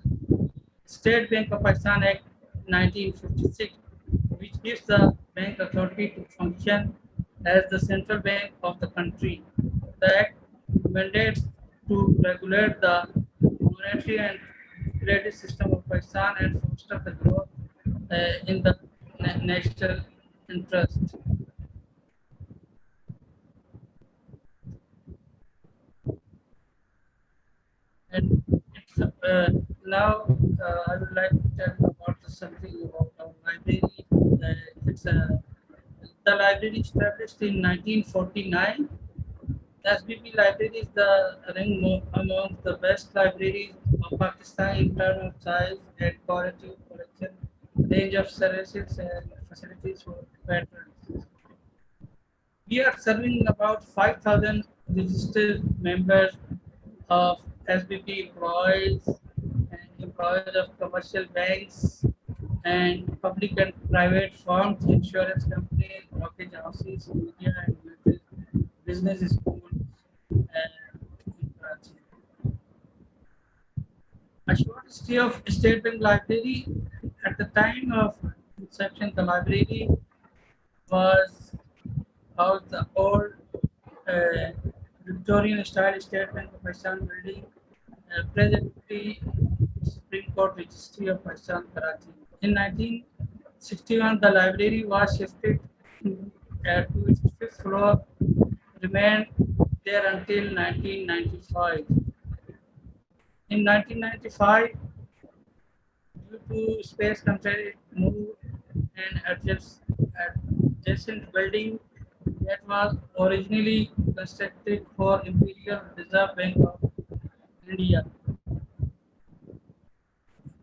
State Bank of Pakistan Act 1956, which gives the bank authority to function as the central bank of the country. The Act mandates to regulate the monetary and credit system of Pakistan and foster the growth in the national interest. And it's, now I would like to tell you about something about our library. It's a The library established in 1949. The SBP library is the rank among the best libraries of Pakistan in terms of size and quality of collection, range of services and facilities for patrons. We are serving about 5,000 registered members of SBP employees and employees of commercial banks and public and private firms, insurance companies, brokerage houses, media and business schools, and in Karachi. A short history of State Bank Library. At the time of inception, the library was housed the old uh, Victorian style State Bank of Pakistan building, presently Supreme Court Registry of Pakistan, Karachi. In 1961, the library was shifted to its fifth floor, remained there until 1995. In 1995, due to space constraint, it moved and adjacent building that was originally constructed for Imperial Reserve Bank of India.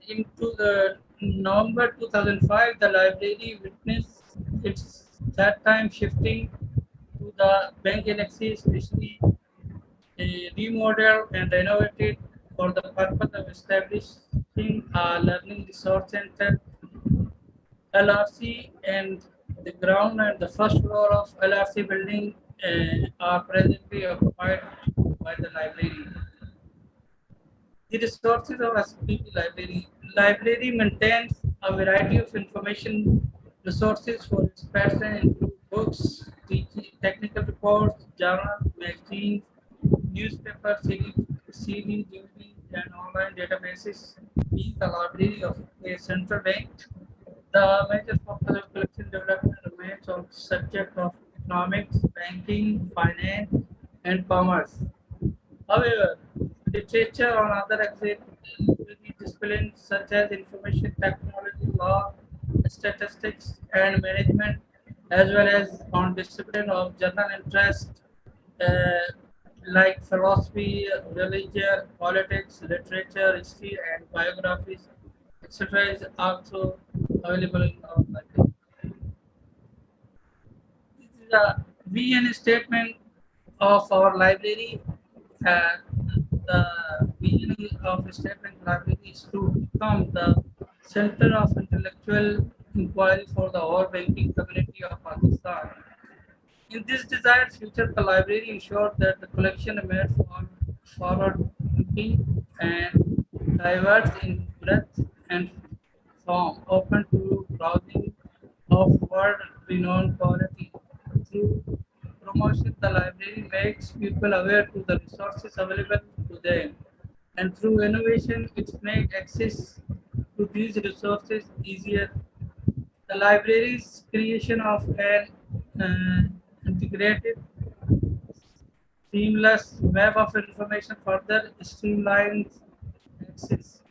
Into the November 2005, the library witnessed its that time shifting to the bank annexes, especially remodeled and renovated for the purpose of establishing a learning resource center. LRC and the ground and the first floor of LRC building are presently occupied by the library. The resources of SBP Library maintains a variety of information resources for its patrons, include books, technical reports, journals, magazines, newspapers, CD, DVD, and online databases. Being the library of a central bank, the major focus of collection development remains on the subject of economics, banking, finance, and commerce. However, literature on other auxiliary disciplines such as information technology, law, statistics, and management, as well as on discipline of general interest like philosophy, religion, politics, literature, history, and biographies, etc., is also available in our library. This is a vision statement of our library. Uh, the vision of the State Bank Library is to become the center of intellectual inquiry for the whole banking community of Pakistan. In this desired future, the library ensures that the collection remains forward-looking and diverse in breadth and form, open to browsing of world-renowned quality. Through promotion, the library makes people aware to the resources available to them, and through innovation, it makes access to these resources easier. The library's creation of an integrated, seamless web of information further streamlines access.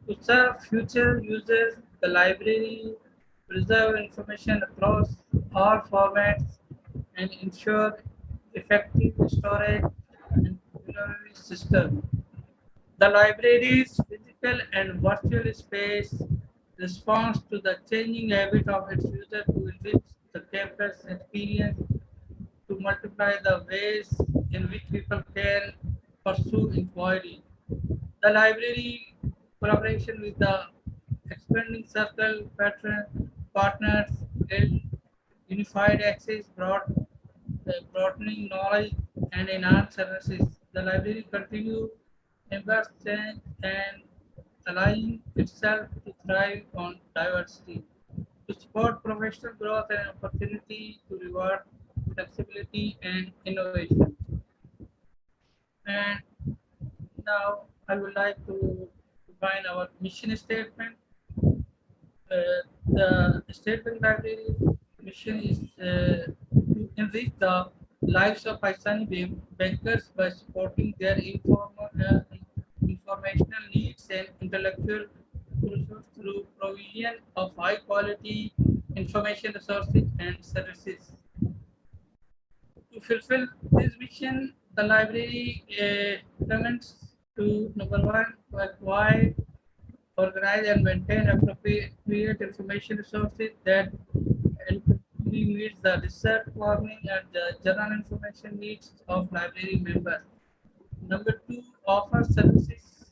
To serve future users, the library preserve information across all formats and ensure effective storage and delivery system. The library's physical and virtual space responds to the changing habit of its users to enrich the campus experience, to multiply the ways in which people can pursue inquiry. The library collaboration with the expanding circle partners build unified access, broadening knowledge, and enhanced services. The library continues embrace change and aligning itself to thrive on diversity, to support professional growth and opportunity, to reward flexibility and innovation. And now I would like to define our mission statement. The State Bank Library mission is to enrich the lives of Pakistani bankers by supporting their informational needs and intellectual resources through provision of high quality information resources and services. To fulfill this mission, the library recommends to number one, to acquire, organize, and maintain appropriate information resources that adequately meets the research, learning, and the general information needs of library members. Number two, offer services.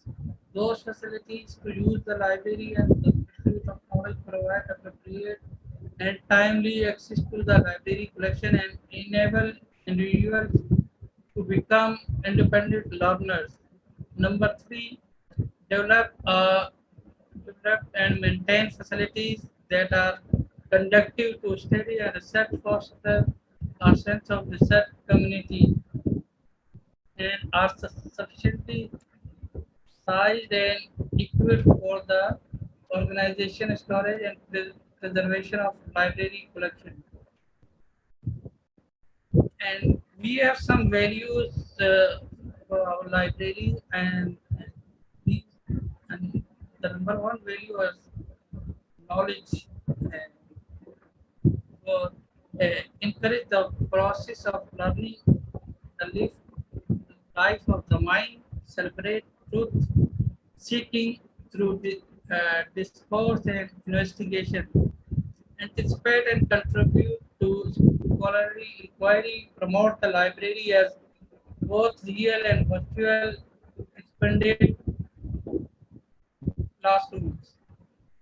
Those facilities to use the library and the pursuit of knowledge provide appropriate and timely access to the library collection and enable individuals to become independent learners. Number three, develop, uh, develop and maintain facilities that are conducive to study and research, foster a sense of research community, and are sufficiently sized and equipped for the organization, storage, and preservation of library collection. And we have some values for our library, and these, and the number one value is knowledge. And for encourage the process of learning, the life of the mind, celebrate truth seeking through the discourse and investigation, anticipate and contribute to scholarly inquiry, promote the library as both real and virtual expanded classrooms.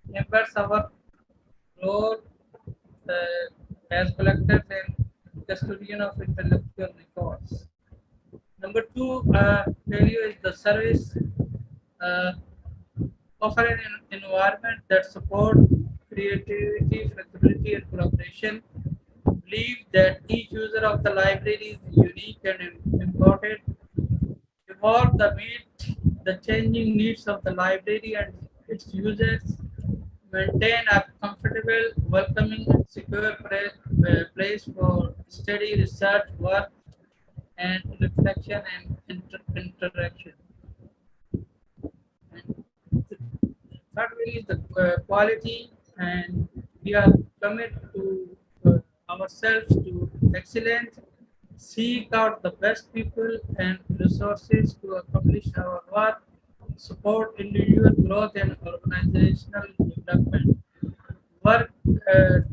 Members our role as collectors and custodian of intellectual records. Number two value is the service. Uh, Offer an environment that supports creativity, flexibility, and collaboration. Believe that each user of the library is unique and important. Evolve the meet the changing needs of the library and its users. Maintain a comfortable, welcoming, and secure place for study, research, work, and reflection and interaction. And third way is the quality, and we are committed to ourselves to excellence, seek out the best people and resources to accomplish our work, support individual growth and organizational development, work to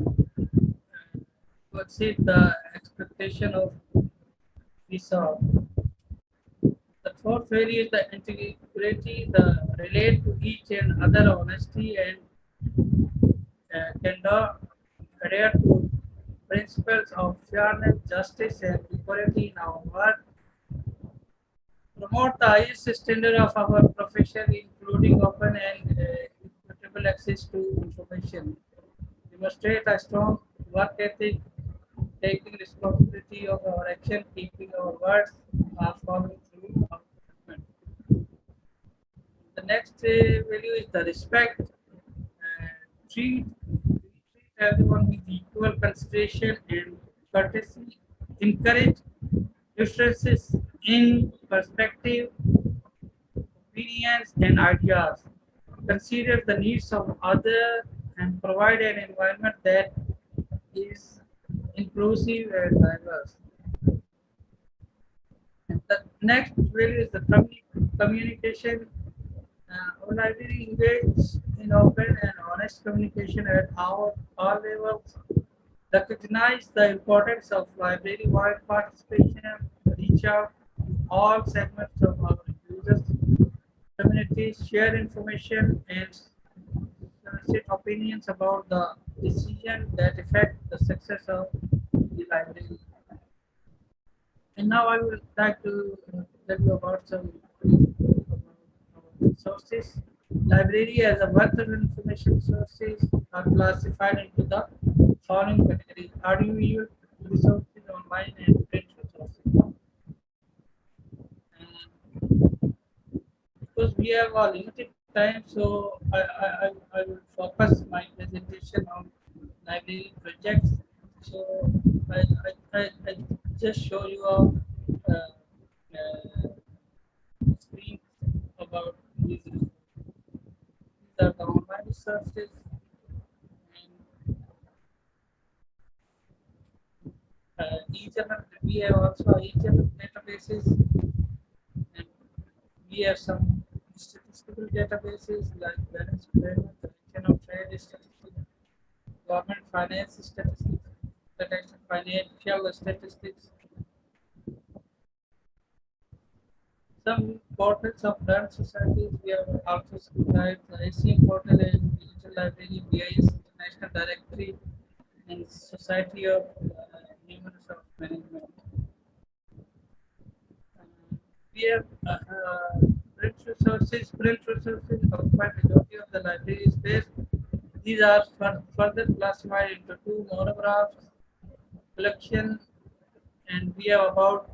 exceed the expectation of we saw. The fourth value is the integrity, the relate to each and other honesty and candor, adhere to principles of fairness, justice, and equality in our work, promote the highest standard of our profession, including open and equitable access to information, demonstrate a strong work ethic, taking responsibility of our action, keeping our words, are following through our commitment. The next value is the respect. Treat everyone with equal consideration and courtesy. Encourage differences in perspective, opinions, and ideas. Consider the needs of others and provide an environment that is inclusive and diverse. And the next value is the communication. Our library engage in open and honest communication at all levels, recognize the importance of library-wide participation, reach out to all segments of our users, communities, share information, and solicit opinions about the decisions that affect the success of the library. And now I would like to tell you about some sources. Library as a wealth of information sources are classified into the following categories: audio resources, online, and print resources. And because we have a limited time, so I will focus my presentation on library projects. So I just show you a screen about these resources. These are the online resources, and e-journal. We have also e-journal databases, and we have some statistical databases like balance payment, collection of trade statistics, government finance statistics, protection financial statistics. Some portals of learned societies. We have also subscribed the ACM portal and Digital Library, BIS International Directory, and Society of Human Resource Management. We have print resources. Print resources occupy majority of the library space. These are further classified into two: monographs collection, and we have about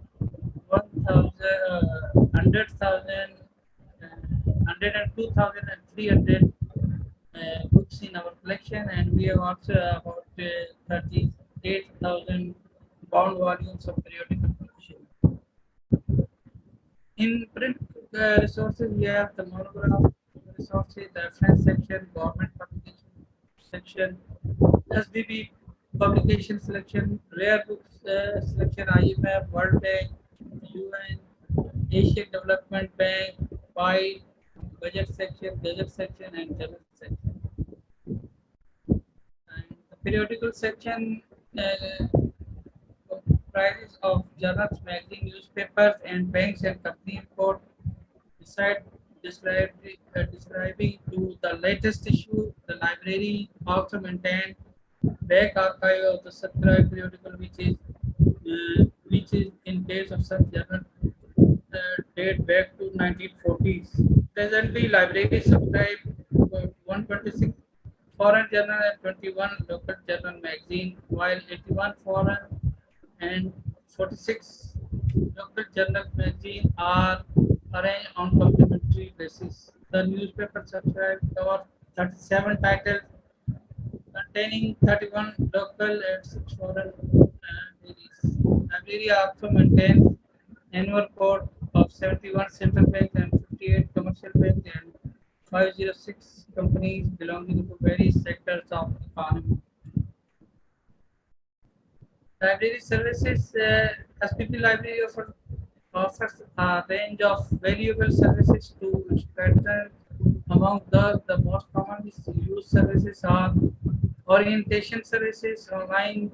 100,000, 102,300 books in our collection, and we have also about 38,000 bound volumes of periodical collection. In print resources, we have the monograph resources, the reference section, government publication section, SBB publication selection, rare books selection, IMF, World Bank, UN, Asian Development Bank, PI, budget section, and journal section. And the periodical section comprises of journals, magazine, newspapers, and banks and company report. Besides describing to the latest issue, the library also maintains back archive of the subscribed periodical, which is in case of such journal date back to 1940s. Presently, library subscribe 126 foreign journal and 21 local journal magazine, while 81 foreign and 46 local journal magazine are arranged on complementary basis. The newspaper subscribe cover 37 titles containing 31 local and 6 foreign series. Library also maintains annual report of 71 central banks and 58 commercial banks and 506 companies belonging to various sectors of the economy. Library services. SPP Library offers a range of valuable services to its patrons. Among the most commonly used services are orientation services, online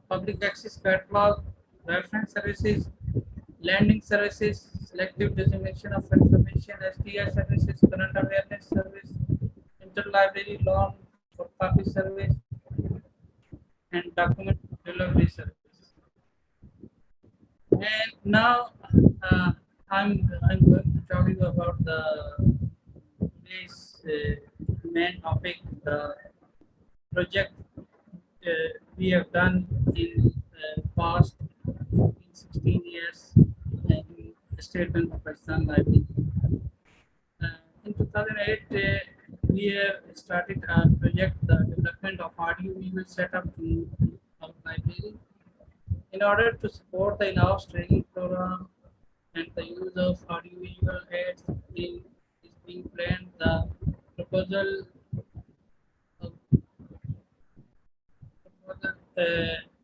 public access catalog, reference services, lending services, selective dissemination of information, STI services, current awareness service, interlibrary loan for copy service, and document delivery service. And now I'm going to tell you about today's main topic, the project we have done in past 16 years in State Bank of Pakistan Library. In 2008, we have started a project, the development of audio-visual setup in our library. In order to support the in-house training program and the use of audio-visual aids is being planned, the proposal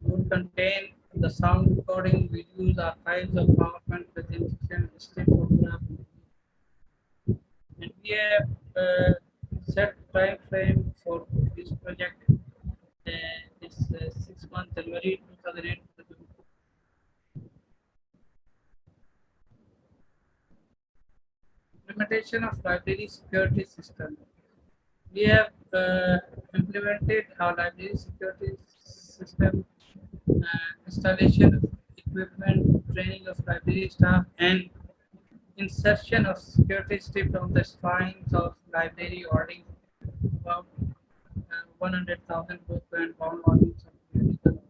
would contain the sound recording, videos, archives of PowerPoint presentation, still photograph. And we have set time frame for this project. It's 6 months, January 2008. Implementation of library security system. We have implemented our library security system, installation of equipment, training of library staff, and insertion of security strips on the spines of library holding about 100,000 book and bound volumes of periodical.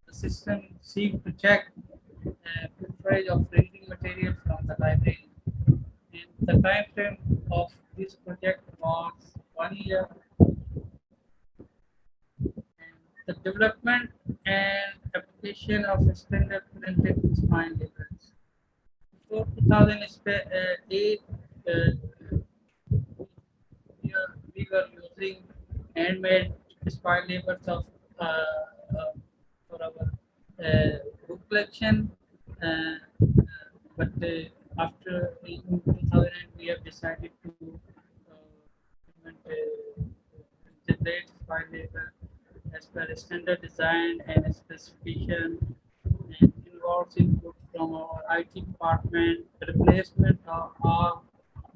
The system seeks to check pilferage of reading material from the library. And the time frame of this project was 1 year. And the development and application of standard printed spine labels. Before 2008, we were using handmade spine labels for our book collection, but after in 2009 we have decided to implement generate file label as per a standard design and a specification, and involves input from our IT department, replacement of our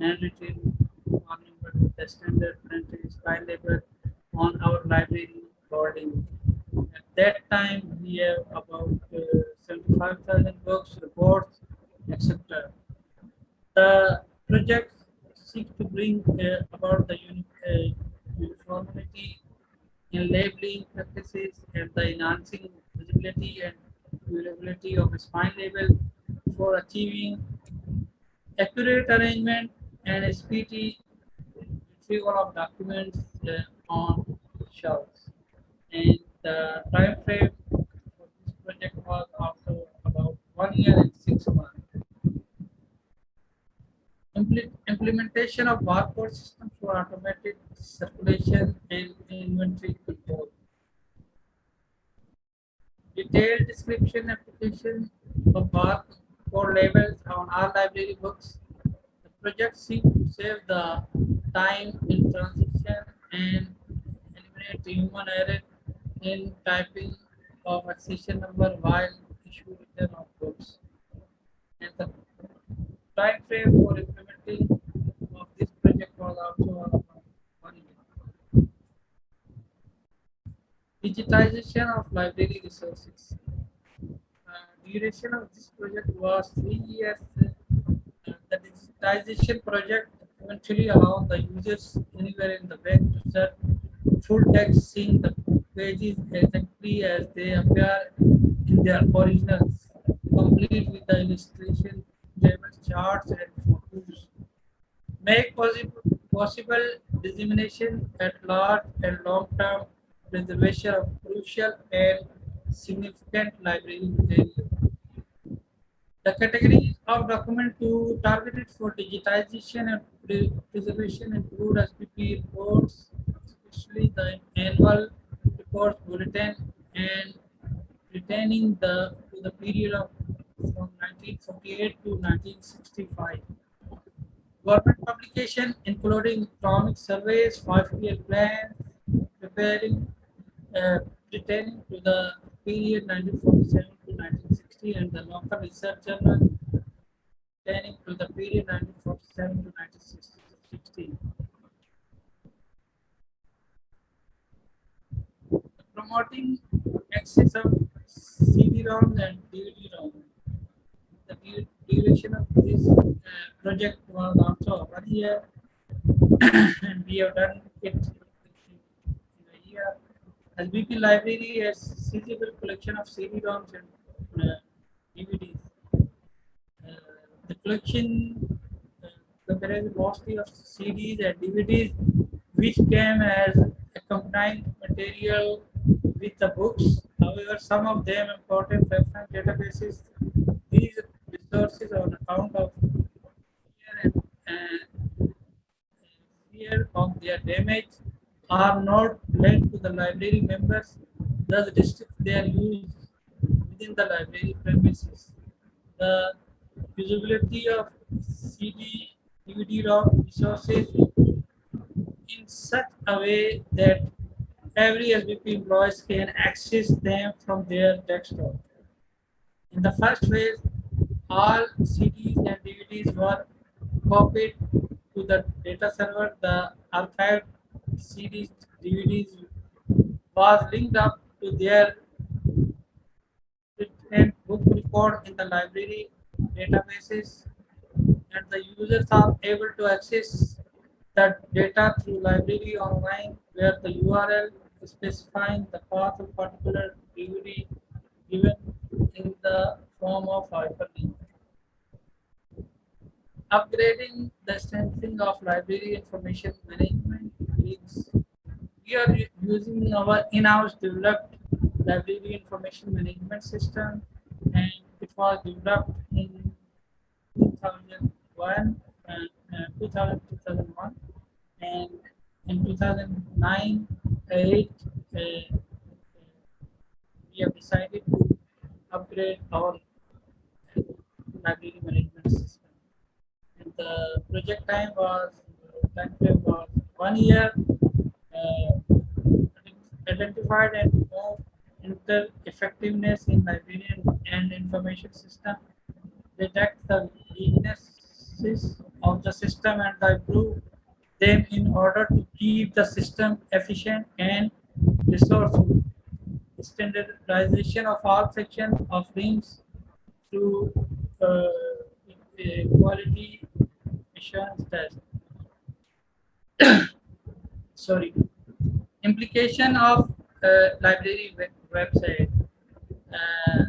handwritten on with the standard printed file label on our library boarding. At that time, we have about 75,000 books, reports, etc. The project seeks to bring about the uniformity in labeling practices and the enhancing visibility and durability of a spine label for achieving accurate arrangement and speedy retrieval of documents on shelves. And the time frame for this project was also about 1 year and 6 months. Implementation of barcode system for automated circulation and inventory control. Detailed description application of barcode labels on all library books. The project seeks to save the time in transition and eliminate human error in typing of accession number while issuing return of books. And the time frame for implementing of this project was also around 1 year. Digitization of library resources. Duration of this project was 3 years. The digitization project eventually allowed the users anywhere in the web to search full text, seeing the pages exactly as they appear in their originals, complete with the illustration, tables, charts, and photos. Make possible dissemination at large and long-term preservation of crucial and significant library material. The categories of document to targeted for digitization and preservation include SPP reports, especially the annual reports bulletin, and retaining to the period of from 1948 to 1965. Government publication including economic surveys, 5-year plans, preparing pertaining to the period 1947 to 1960, and the local research journal pertaining to the period 1947 to 1960. Promoting access of CD-ROM and DVD-ROM. The duration of this project was also 1 year, and we have done it in a year. As BP Library has sizable collection of CD-ROMs and DVDs. The collection comprises mostly of CDs and DVDs, which came as accompanying material with the books. However, some of them important reference databases. These resources on account of fear of their damage are not lent to the library members, thus restrict their use within the library premises. The usability of CD, DVD-ROM resources in such a way that every SBP employees can access them from their desktop. In the first phase, all CDs and DVDs were copied to the data server. The archived CDs, DVDs was linked up to their written book record in the library databases, and the users are able to access that data through library online, where the URL specifying the path of particular DVD given in the form of hyperlink. Upgrading the strengthening of library information management is we are using our in-house developed library information management system, and it was developed in 2001 and 2001, and in 2009 8 we have decided to upgrade our library management system. And the project time frame was 1 year. Uh, Identified and more inter-effectiveness in librarian and information system, detect the weaknesses of the system and improve them in order to keep the system efficient and resourceful. Standardization of all sections of RIMS through quality assurance test. Sorry. Implication of library website. Uh,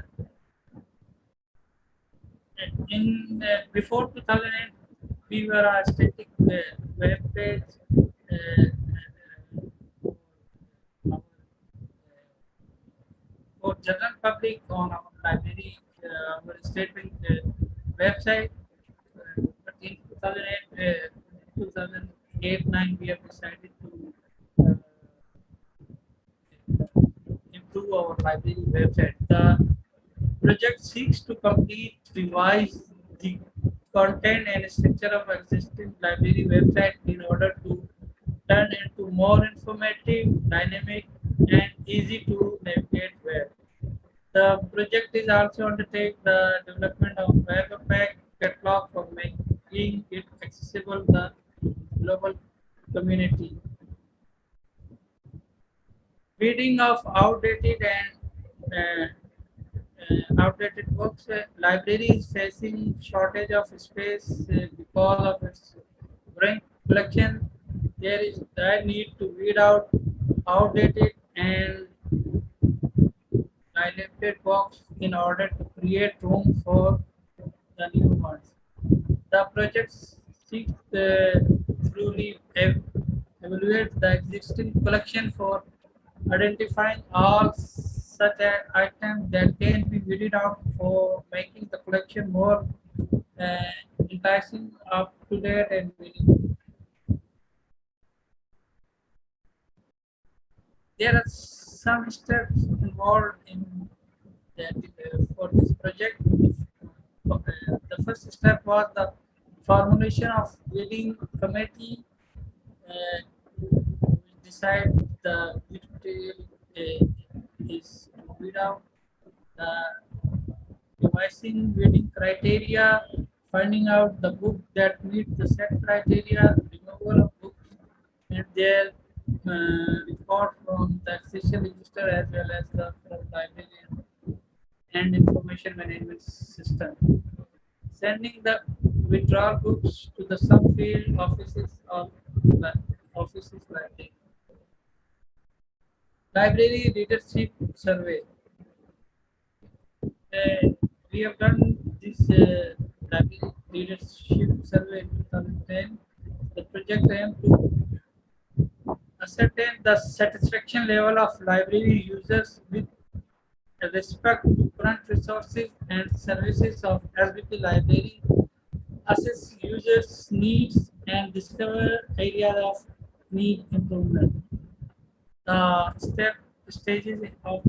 Before 2008, we were a static web page for general public on our library, our statement website. But in 2008-9, we have decided to improve our library website. The project seeks to complete, revise the content and structure of existing library website in order to turn into more informative, dynamic, and easy to navigate web. The project is also undertake the development of web catalog for making it accessible to the global community. Reading of outdated outdated books. Library is facing shortage of space because of its growing collection. There is the need to weed out outdated and dilapidated books in order to create room for the new ones. The project seeks truly evaluate the existing collection for identifying all such items that can be weeded out for making the collection more enticing, up to date, and meaningful. There are some steps involved in that for this project. The first step was the formulation of reading committee, which decide the detail is to read out the devising reading criteria, finding out the book that meet the set criteria, removal of books and their record from the accession register as well as the from librarian and information management system. Sending the withdrawal books to the subfield offices of offices library. Library readership survey. We have done this library leadership survey in 2010. The project aimed to ascertain the satisfaction level of library users with respect to current resources and services of SBP library, assess users' needs, and discover areas of need improvement. The stages of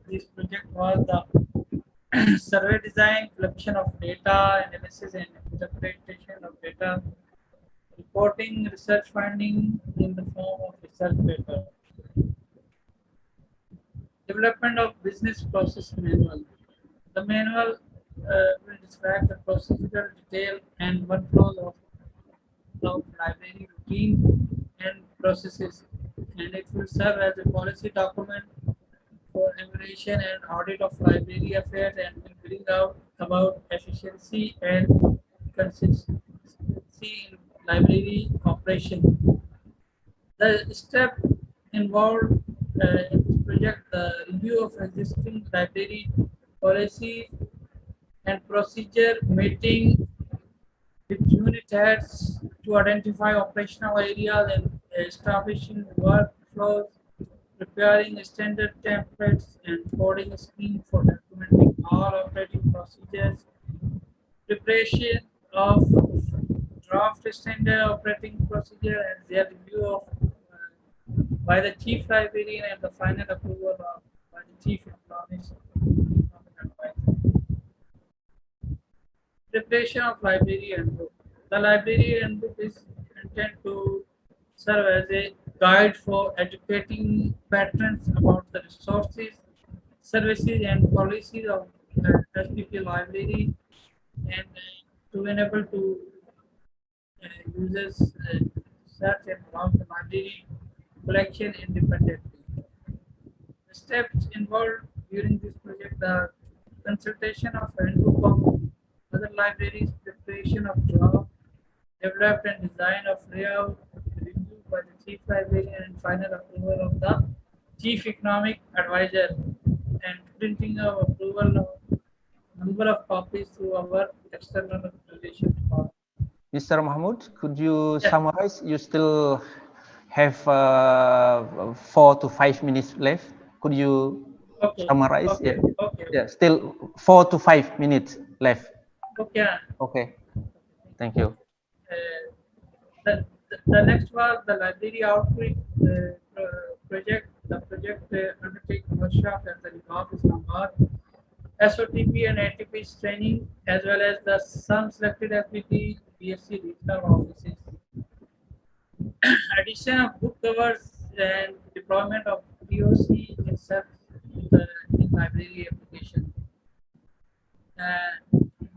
this project was the survey design, collection of data, analysis and interpretation of data, reporting research finding in the form of research paper. Development of business process manual. The manual will describe the procedural detail and workflow of library routine and processes, and it will serve as a policy document for evaluation and audit of library affairs and will bring out about efficiency and consistency in library operation. The step involved in this project the review of existing library policy and procedure, meeting with unit heads to identify operational areas and establishing workflows, preparing standard templates and coding a scheme for documenting all operating procedures, preparation of draft standard operating procedure and their review of by the chief librarian and the final approval of by the chief economist advisor. Creation of library handbook. The library handbook is intended to serve as a guide for educating patrons about the resources, services, and policies of SPP library, and to enable to users search and browse the library collection independently. The steps involved during this project: the consultation of handbook of other libraries, preparation of draft, developed and design of layout, review by the chief librarian, and final approval of the chief economic advisor, and printing of approval of number of copies through our external relations department. Mr. Mahmood, could you Yeah. summarize? You still have 4 to 5 minutes left. Could you Okay. summarize? Okay. Yeah. Okay. Yeah. Still 4 to 5 minutes left. Okay. Okay. Thank you. The next was the library outreach project. The project undertakes workshop at the North Islamabad, SOTP and ATP's training, as well as the some selected FPT BSc regional offices. Addition of book covers and deployment of POC concepts in library application.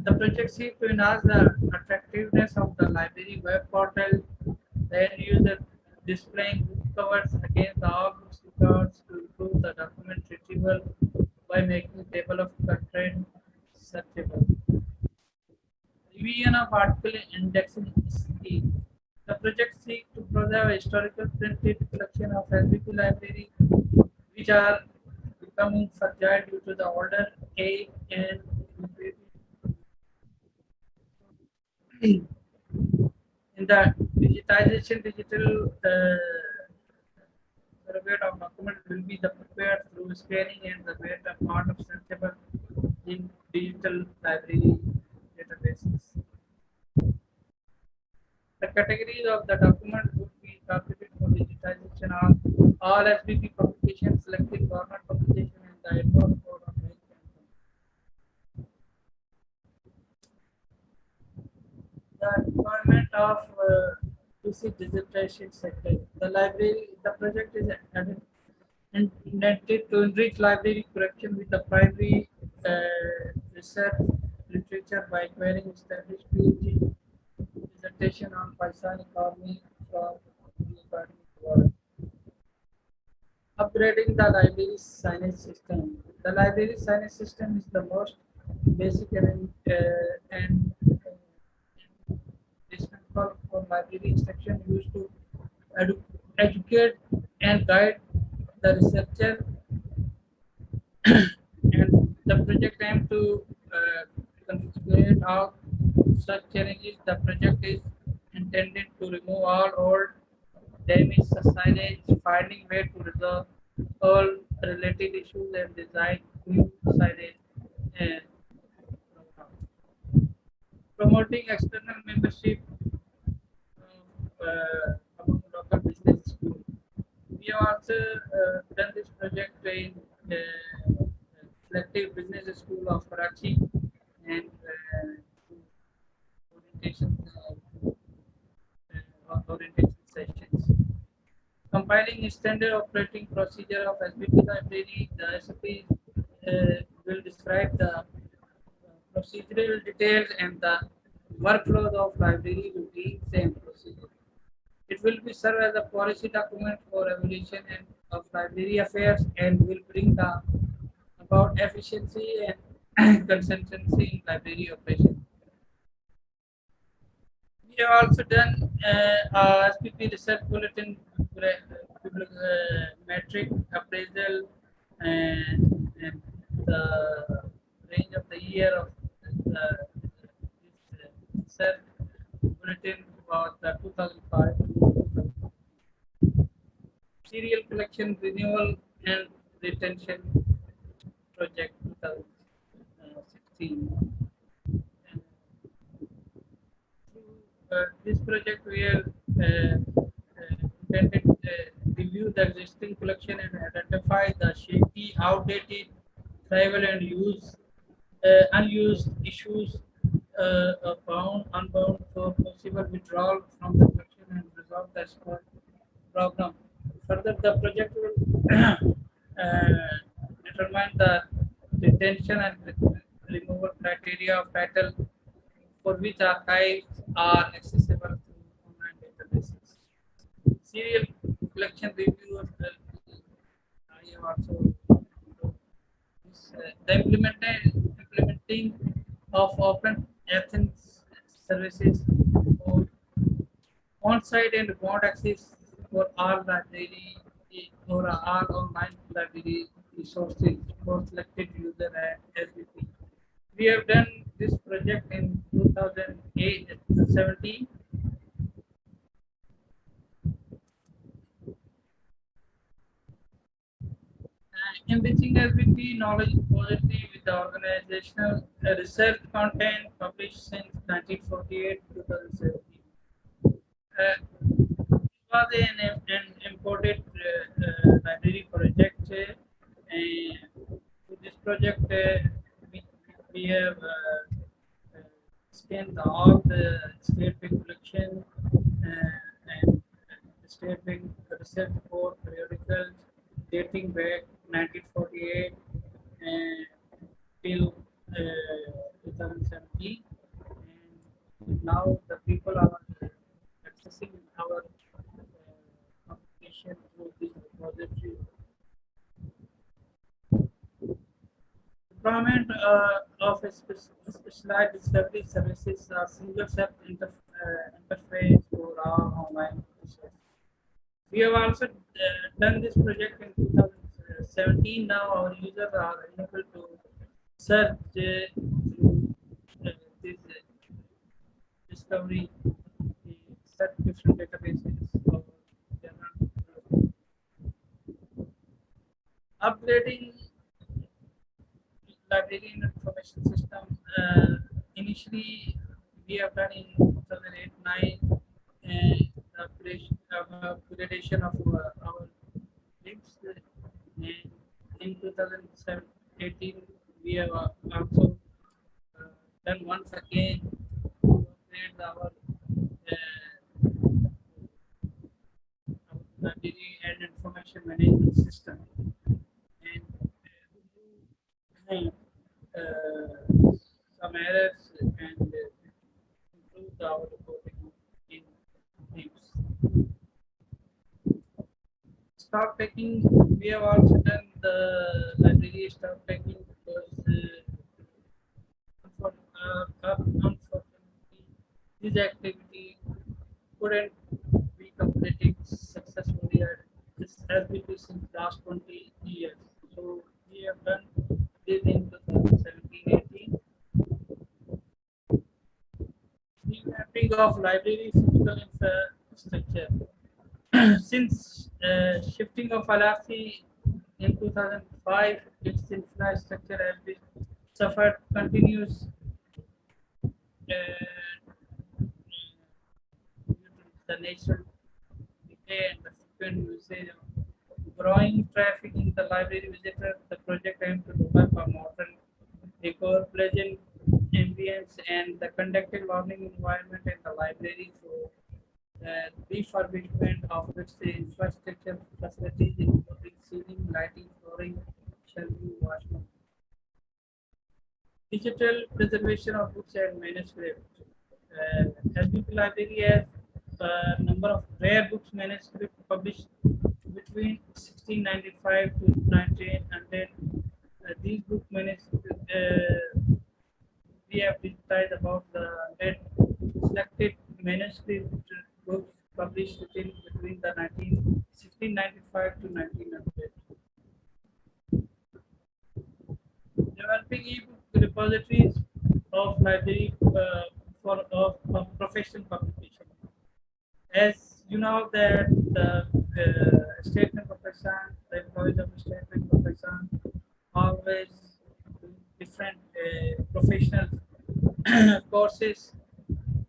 The project seeks to enhance the attractiveness of the library web portal, the end user displaying book covers against the all books records to improve the document retrieval by making the table of content searchable. Revision of article indexing scheme. The project seeks to preserve a historical printed collection of SBP library, which are becoming fragile due to the older age and in the digital surrogate of document will be the prepared through scanning and the better part of searchable in digital library databases. The categories of the document would be targeted for digitization of all SBP publications, selected government publication, and the advanced code of health. The deployment of PC digitization sector. The project is intended to enrich library collection with the primary research literature by acquiring established PhD dissertation on Pakistan economy from the academic world. Upgrading the library signage system. The library signage system is the most basic and for library instruction used to educate and guide the researcher, and the project aims to configure how such challenges. The project is intended to remove all old damaged signage, finding way to resolve all related issues and design new signage and promoting external membership among local business schools. We have also done this project in the selective business school of Karachi and orientation sessions. Compiling standard operating procedure of SBP library, the SOP will describe the procedural details and the workflows of library routines and procedures. It will be served as a policy document for evaluation and of library affairs and will bring about efficiency and consistency in library operations. We have also done SPP research bulletin, metric appraisal, and the range of the year of this research bulletin about the 2005 serial collection renewal and retention project 2016. This project we have intended to review the existing collection and identify the shaky, outdated, tribal and unused issues unbound for possible withdrawal from the collection and resolve the score program. Further, the project will determine the retention and removal criteria of title for which archives are accessible through online databases. Serial collection review I have also the implementing of open Athens services for on-site and remote access for all library or all online library resources for selected user at SVP. We have done this project in 2017. Enriching SVP knowledge repository with the organizational research content published since 1948-2017. It was an imported library project. To this project, we have scanned all the state bank collection and state bank research report periodicals dating back 1948 till 2017, and now the people are accessing our application through this repository. Deployment of a specialized discovery services single set interface for our online research. We have also done this project in 2017. Now our users are able to search through this discovery, search different databases. Upgrading library information system. Initially, we have done in 2008-9 upgradation of our links. And in 2018, we have also done once again to upgrade our library and information management system. And some errors and improve our reporting in names. Stock taking, we have also done the library stock taking because unfortunately this activity couldn't be completed successfully as we do since last 20 years. So we have done this in 2017-18. Remapping of library physical infrastructure. Since shifting of Alasi in 2005, its infrastructure has been suffered continuous the natural decay and the frequent usage of growing traffic in the library visitor. The project aimed to develop a modern, decor, pleasant ambience and the conducted learning environment in the library for refurbishment of its infrastructure facilities, including ceiling, lighting, flooring, shelving, washroom. Digital preservation of books and manuscripts. SBP Library has a number of rare books manuscripts published between 1695 to 1900. These book manuscripts, we have digitized about the 100 selected manuscript books published between the 1695 to 1900. Developing e-book repositories of library for professional publication. As you know that the State Bank of Pakistan, the employees of the State Bank of Pakistan always do different professional courses,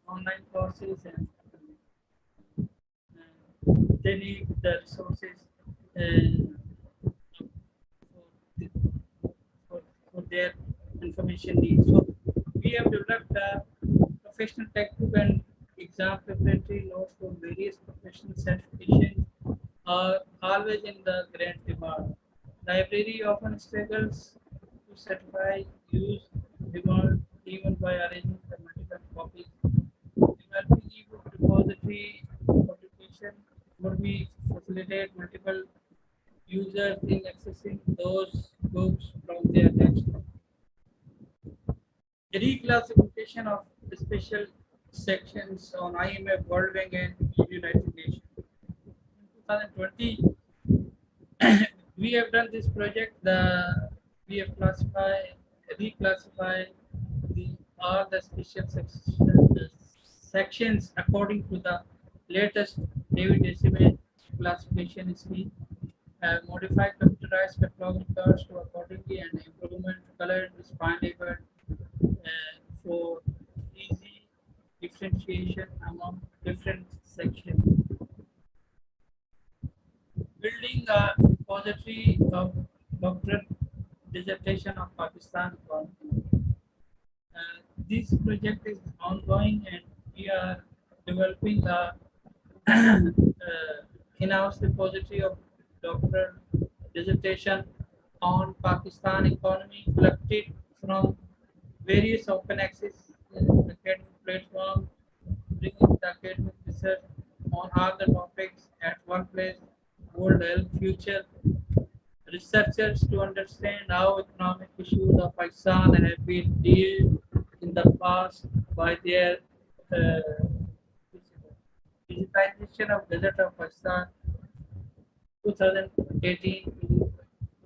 online courses, and they need the resources for their information needs. So we have developed professional textbook and exam preparatory notes for various professional certifications are always in the great demand. Library often struggles to certify use demand even by arranging the multiple copies. Developing ebook repository publication would be facilitate multiple users in accessing those books from their textbook. The reclassification of the special sections on IMF, World Bank, and United Nations. In 2020, we have done this project. We have reclassified all the special sections according to the latest David Decimal classification scheme. Modified computerized catalog records to accordingly and improvement colored spine label for easy differentiation among different sections. Building a repository of doctoral dissertation of Pakistan. This project is ongoing and we are developing a in-house repository of doctoral dissertation on Pakistan economy collected from various open access academic platforms, bringing the academic research on all the topics at one place would help future researchers to understand how economic issues of Pakistan have been dealt in the past by their digitization of Gazette of Pakistan 2018 to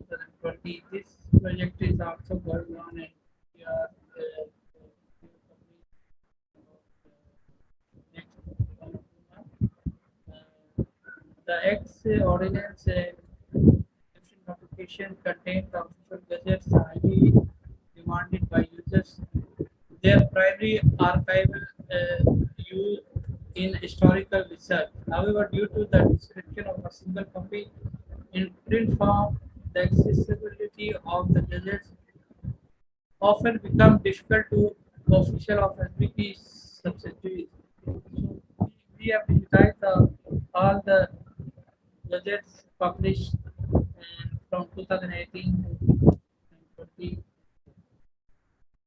2020. This project is also going on and we are next 1 2 months. The X ordinance different notification contained the official gazettes highly demanded by users. Their primary archival use in historical research. However, due to the description of a single copy in print form, the accessibility of the gazettes often become difficult to official of SBP subsidiaries. So we have digitized all the gazettes published from 2018 to 2020.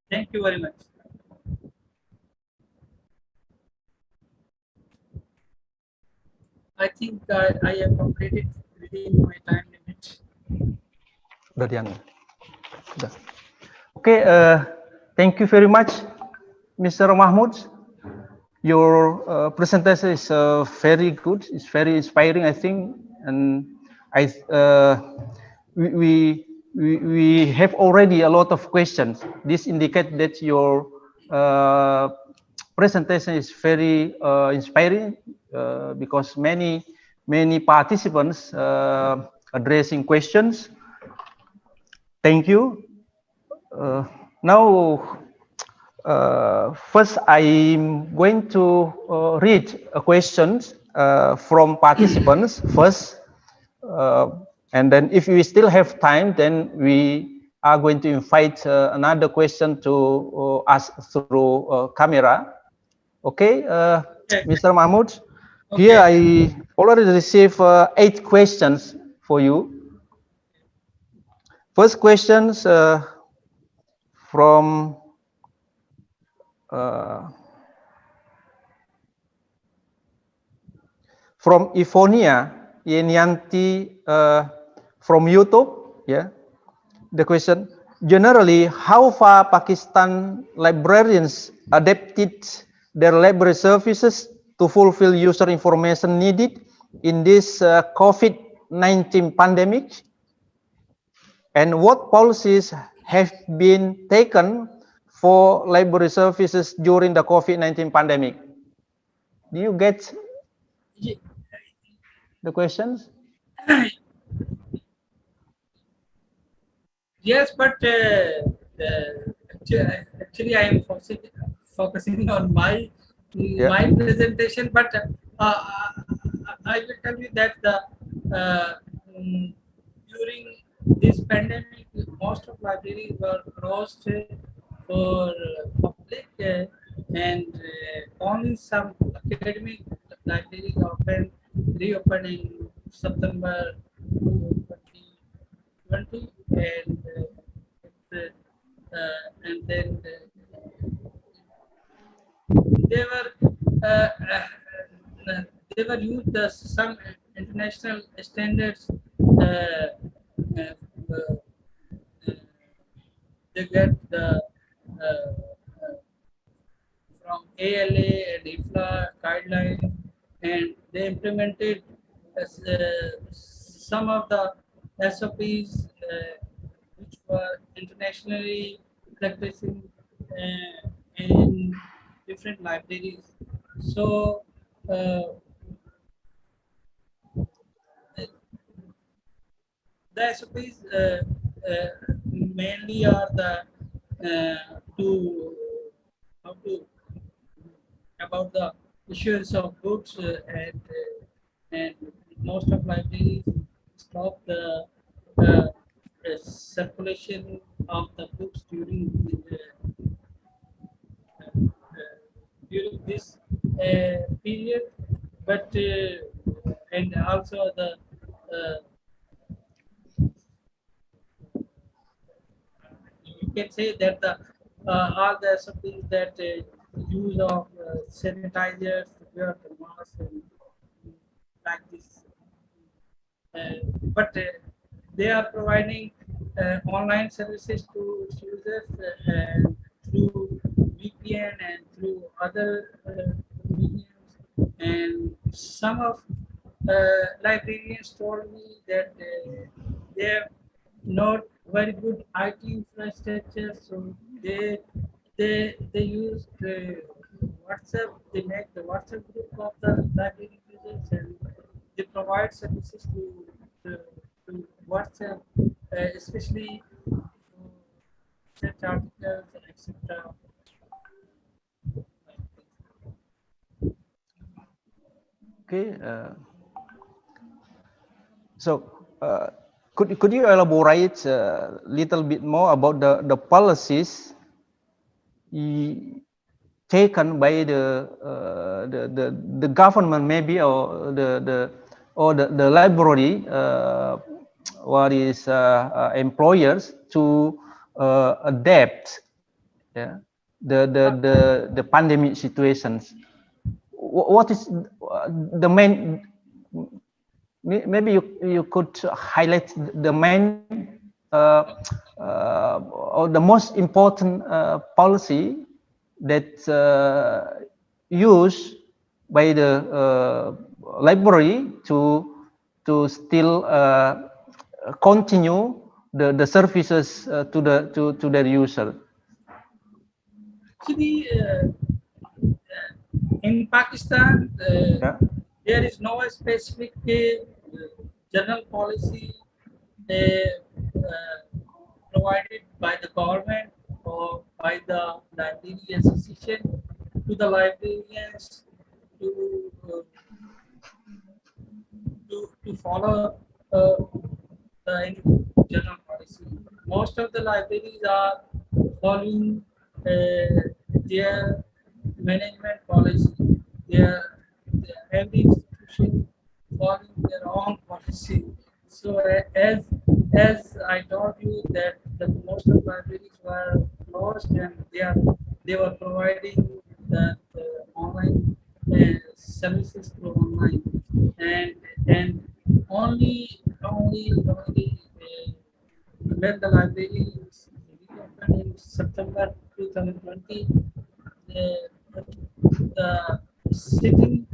Thank you very much. I think I have completed within my time limit. Udah Diana. Udah. Okay, thank you very much, Mr. Mahmood. Your presentation is very good. It's very inspiring, I think, and we have already a lot of questions. This indicates that your presentation is very inspiring because many participants addressing questions. Thank you. Now, first I'm going to read a question from participants first, and then if we still have time, then we are going to invite another question to ask through camera. Okay, Mr. Mahmood, okay. Here I already received 8 questions for you. First questions from Ivonia Yenianti from YouTube. Yeah, the question: generally, how far Pakistan librarians adapted their library services to fulfill user information needed in this COVID-19 pandemic, and what policies have been taken for library services during the COVID-19 pandemic? Do you get the questions? Yes, but actually I am focusing on my presentation. But I will tell you that during this pandemic, most of libraries were closed for public. and only some academic libraries open reopen in September 2020, and then they were they were used as some international standards. Uh, uh, they get the from ALA and IFLA guidelines, and they implemented some of the SOPs which were internationally practicing in different libraries. So the SOPs mainly are the to how to about the issuance of books and most of libraries stop the circulation of the books during this period, but and also the uh, you can say that the all the SOPs that use of sanitizers, wear the mask, and like this. But they are providing online services to users through VPN and through other mediums. And some of librarians told me that they have not very good IT infrastructure, so they use the WhatsApp. They make the WhatsApp group of the library users, and they provide services to, to WhatsApp, especially search articles, etc. Okay. So, could you elaborate a little bit more about the policies taken by the government, maybe, or the library, what is employers to adapt, yeah, the pandemic situations. What is the main? Maybe you could highlight the main or the most important policy that used by the library to still continue the services to their user. Actually, in Pakistan, there is no specific general policy provided by the government or by the library association to the librarians to to follow any general policy. Most of the libraries are following their management policy. Every institution following their own policy. So as I told you that the most of libraries were closed and they were providing the online services through online, and only when the library reopened in September 2020, the sitting,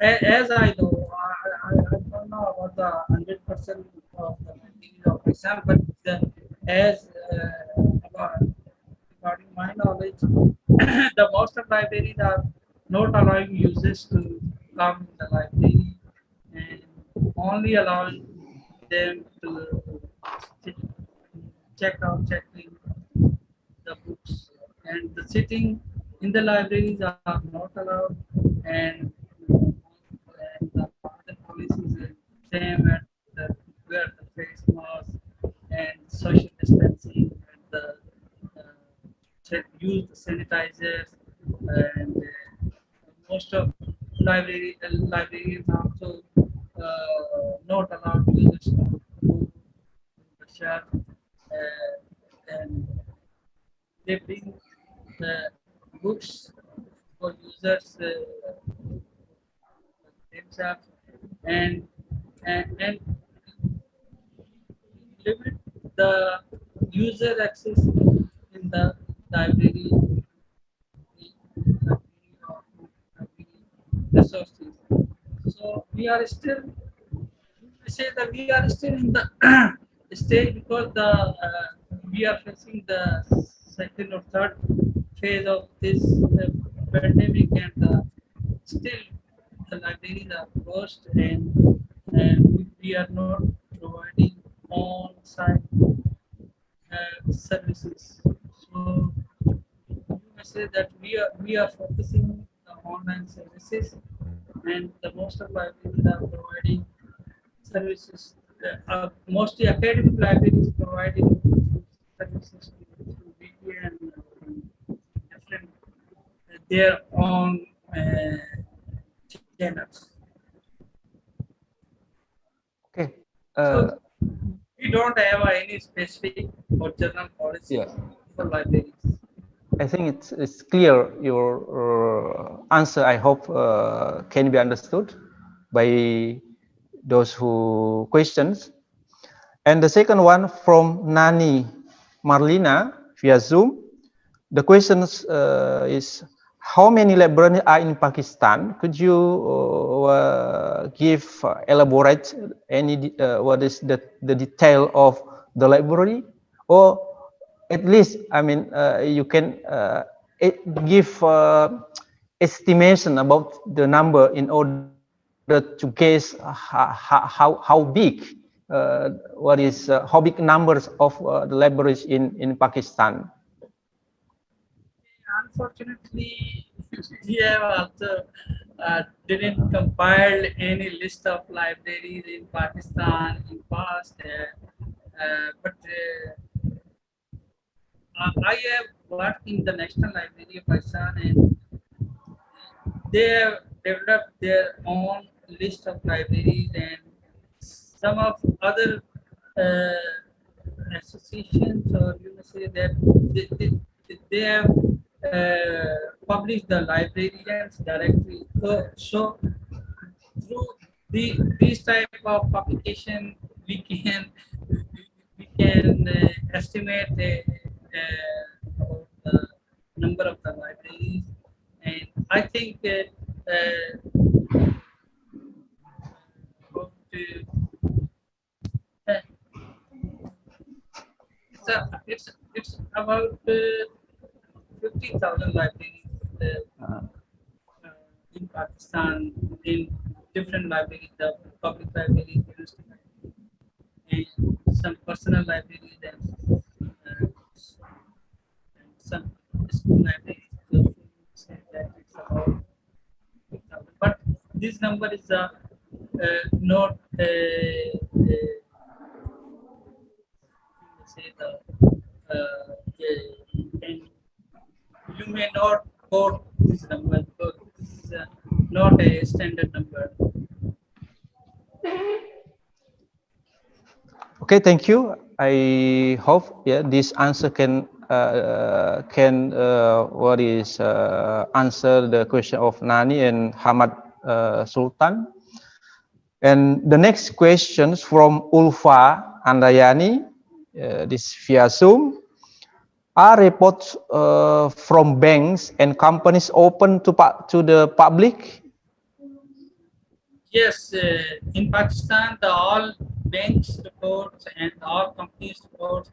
as I know, I don't know about the 100% of the meaning of exam, but as according my knowledge, the most of libraries are not allowing users to come in the library and only allowing them to checking the books, and the sitting in the libraries are not allowed, and the other policies are same at the wear the face mask and social distancing and the use the sanitizers and most of librarians also not allowed users to share, and they bring books for users themselves, and and limit the user access in the library resources. So we are still, we say that we are still in the stage because we are facing the second or third phase of this pandemic, and still the libraries are closed, and we are not providing on-site services. So you may say that we are focusing on online services, and the most of libraries are providing services. Mostly academic libraries providing services to VPN and different their own channels. Okay. So we don't have any specific or general policy Yeah. for libraries. I think it's clear your answer. I hope can be understood by those who questions. And the second one from Nani Marlina via Zoom. The question is how many librarians are in Pakistan? Could you give elaborate any what is the detail of the library, or at least I mean you can give estimation about the number in order to guess how big what is how big numbers of the libraries in Pakistan. Unfortunately, we have also didn't compile any list of libraries in Pakistan in past, but I have worked in the National Library of Pakistan, and they have developed their own list of libraries, and some of other associations, or you may say that they have published the librarians directly. So through these type of publication, we can estimate about the number of the libraries, and I think about, uh, it's about 50,000 libraries in Pakistan, in different libraries, the public libraries, university libraries, and some personal libraries, and some school libraries. So say that it's about 50,000. But this number is not say and you may not quote this number because this is not a standard number. Okay, thank you. I hope this answer can what is answer the question of Nani and Hamad Sultan. And the next questions from Ulfa Andayani, this via Zoom. Are reports from banks and companies open to the public? Yes, in Pakistan, all banks reports and all companies reports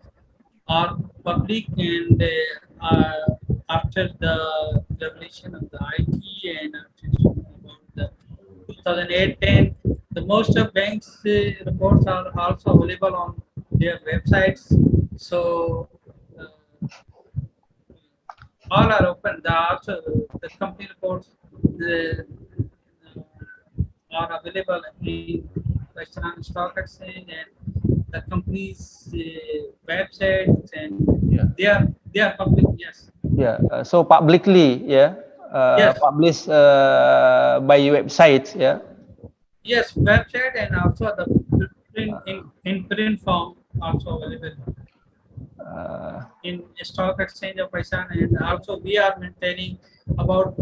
are public, and after the revelation of the IT and after about the 2008-10, the most of banks reports are also available on their websites. So all are open. The company reports are available in Pakistan Stock Exchange and the company's websites, and they are public. Yes. Yeah. So publicly, Yes. published by website. Yeah. Yes, website and also the in print form also available in stock exchange of Paisan, and also we are maintaining about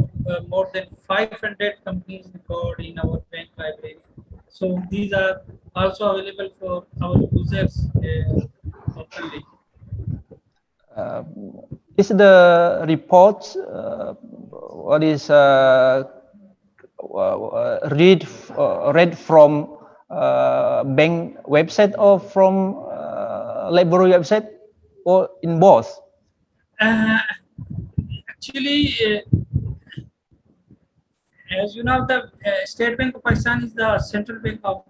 more than 500 companies record in our bank library. So these are also available for our users openly. Is the report what is read from bank website or from library website, or in both? Actually, as you know, the State Bank of Pakistan is the central bank of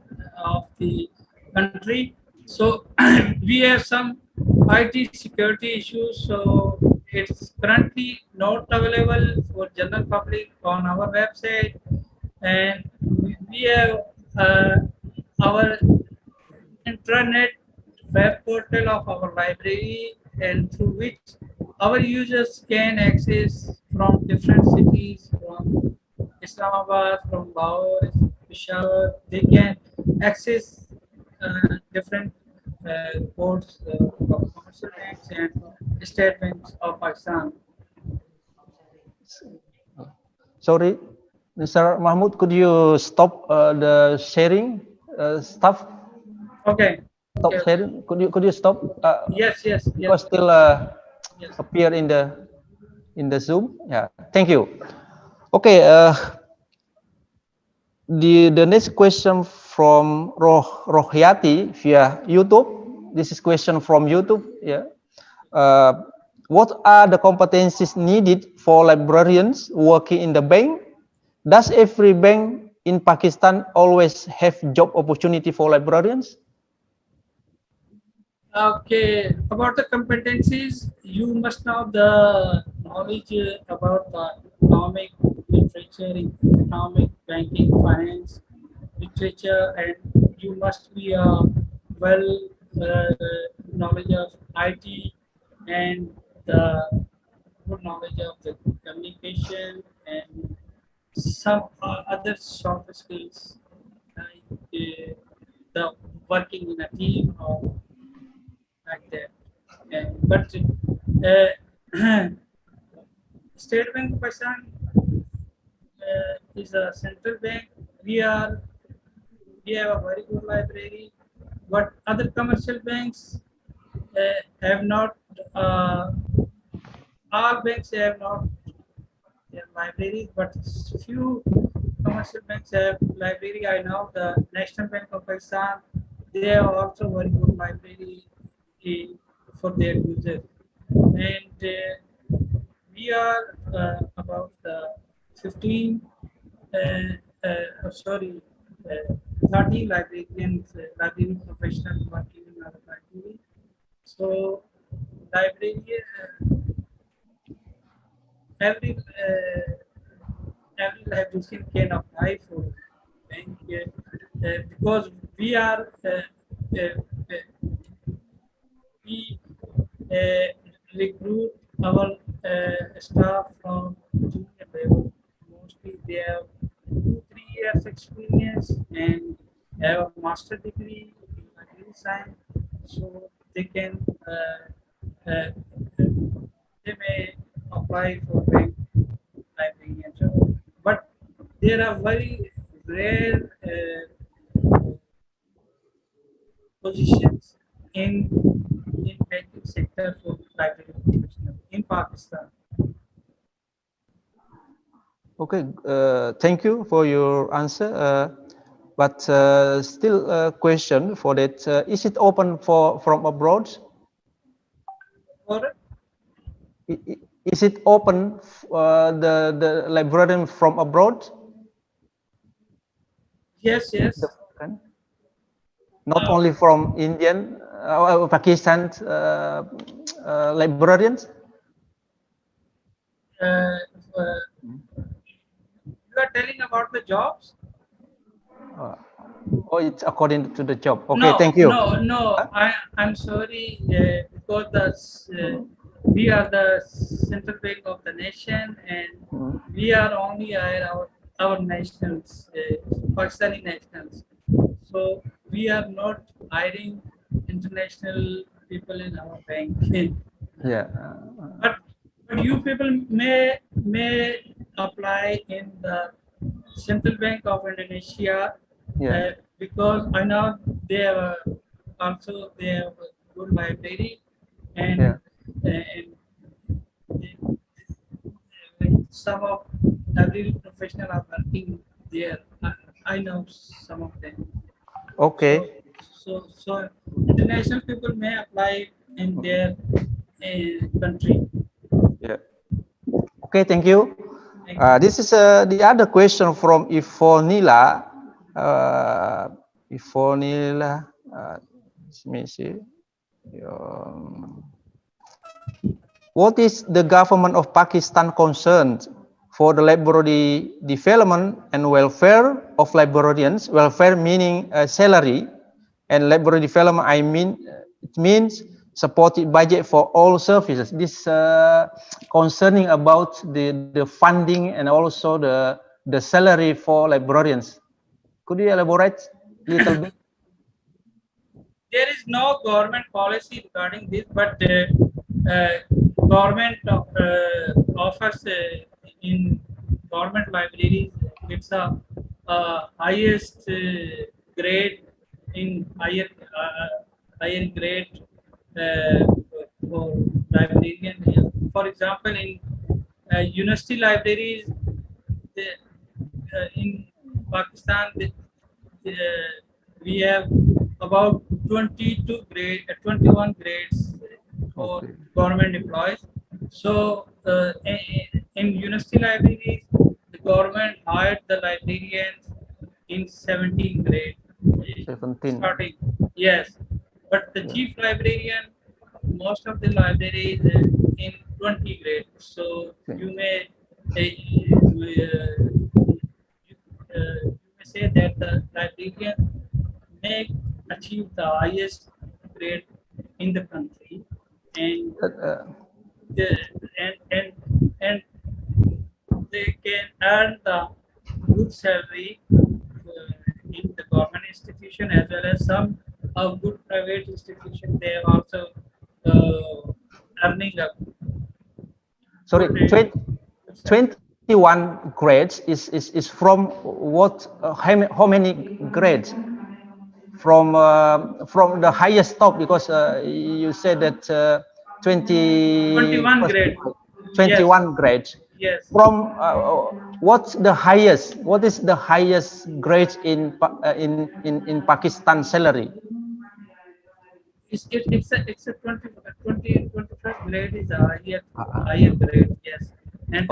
the country. So we have some IT security issues. So it's currently not available for general public on our website, and we have our intranet web portal of our library, and through which our users can access from different cities, from Islamabad, from Lahore, Peshawar. They can access different codes of commercial banks and state banks of Pakistan. Sorry, Mr. Mahmood, could you stop the sharing stuff? Okay. Stop sharing. Could you stop? Yes. Because still yes. appear in the Zoom. Yeah. Thank you. Okay. The next question from Rohyati via YouTube. This is question from YouTube. Yeah. What are the competencies needed for librarians working in the bank? Does every bank in Pakistan always have job opportunity for librarians? Okay, about the competencies, you must know the knowledge about the economic literature, economic, banking, finance literature, and you must be well knowledge of IT and the good knowledge of the communication and some other soft skills like the working in a team or like that. But State Bank of Pakistan is a central bank. We have a very good library, but other commercial banks have not. All banks have not their libraries, but few commercial banks have library. I know the National Bank of Pakistan, they have also very good library for their users, and we are about 15 sorry 30 librarians, library professionals working in our library. So library every librarian can apply for bank because we are we recruit our staff from junior level. Mostly they have 2-3 years experience and have a master degree in library science, so they can they may apply for bank librarian job. But there are very rare positions in banking sector for library professionals in Pakistan. Okay, thank you for your answer. But still a question for that. Is it open from abroad? Or is it open the librarian from abroad? Yes. Not only from Indian, Pakistan librarians. You are telling about the jobs? Oh, it's according to the job. Okay, thank you. No. I'm sorry because we are the central bank of the nation, and we are only our nationals, Pakistani nationals. So we are not hiring international people in our bank. Yeah. But you people may apply in the Central Bank of Indonesia, Yeah. because I know they have they have a good library, and Yeah. some of library professionals are working there. I know some of them. Okay. So international people may apply in their country. Yeah. Okay, thank you. Thank you. This is the other question from Ifonila. Ifonila. Let me see. What is the government of Pakistan concerned for the library development and welfare of librarians? Welfare meaning salary, and library development, I mean, it means supported budget for all services. This concerning about the funding and also the salary for librarians. Could you elaborate a little bit? There is no government policy regarding this, but government offers in government libraries, it's a highest grade in higher grade for librarian. For example, in university libraries, in Pakistan, we have about 21 grades for government employees. So in university libraries, the government hired the librarians in 17 grade. 17. Starting, yes. But the chief librarian, most of the libraries in 20 grade. So you may say that the librarian may achieve the highest grade in the country, and and they can earn the good salary in the government institution, as well as some of good private institution. They are also earning up. Sorry, 21 grades is from what? How many grades? From the highest top, because you said that 21 grade. 21 Yes. grades. Yes. From what's the highest? What is the highest grade in Pakistan salary? It's a 21st grade is a higher grade, yes. And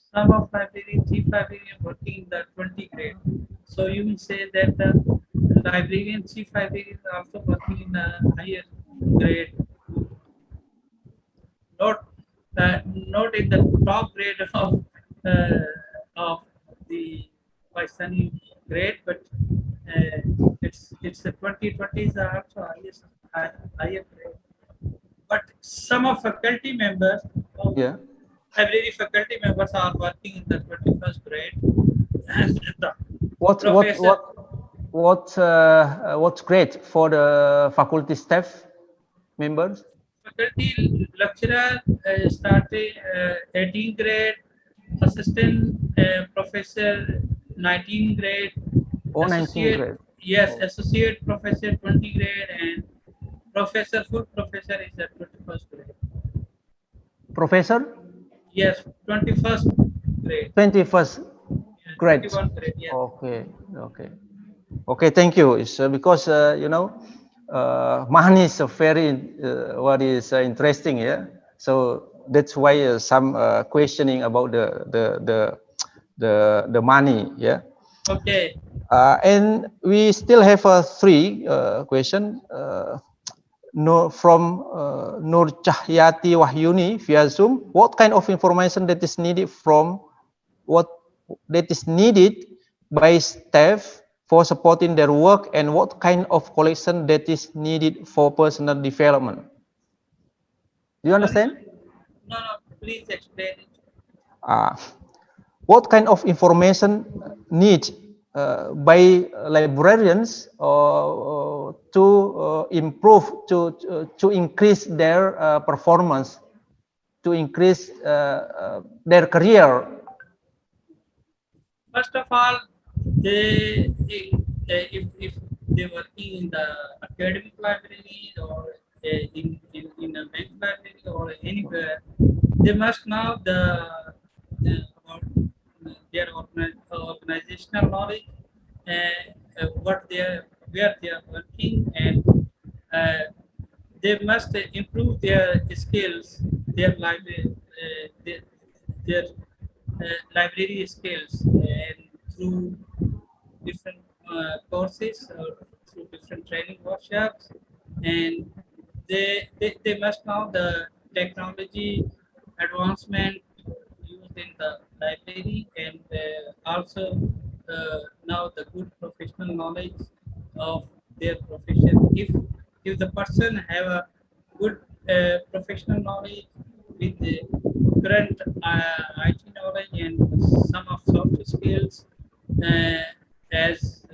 some of librarian, chief librarian working in the 20 grade. So you will say that the librarian, chief librarian is also working in a higher grade. Not in the top grade of the Pakistani grade, but it's the 2020 is also highest higher grade. But some of faculty members, library faculty members are working in the 21st grade. And the what's great for the faculty staff members? Faculty lecturer started 18 grade, assistant professor 19 grade, associate, 19 grade. Yes, associate professor 20 grade, and professor, full professor is at 21st grade. Professor? Yes, 21st grade. 21st grade. 21 grade, yes. Okay, thank you. It's because money is a very what is interesting, yeah. So that's why some questioning about the money, yeah. Okay. And we still have 3 question. From Nur Cahyati Wahyuni via Zoom. What kind of information that is needed by staff for supporting their work, and what kind of collection that is needed for personal development? Do you understand? No. please explain it? What kind of information need by librarians to improve, to increase their performance, to increase their career? First of all, if they're working in the academic library or in a bank library or anywhere, they must know about their organizational knowledge, what they are, where they are working, and uh, they must improve their skills, their library, their library skills, and through different courses or through different training workshops, and they must know the technology advancement used in the library, and also now the good professional knowledge of their profession. If the person have a good professional knowledge with the current IT knowledge and some of soft skills, uh, as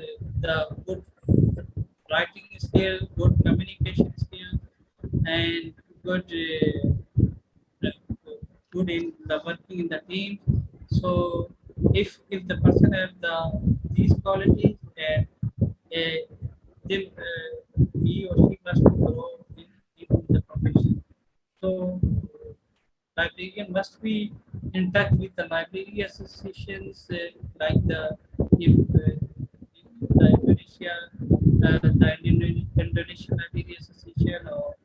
the good writing skill, good communication skill, and good good in the working in the team. So if the person have these qualities, and then he or she must grow in the profession. So librarian must be in touch with the library associations, like if the Indonesia, the Indonesian Library Association, or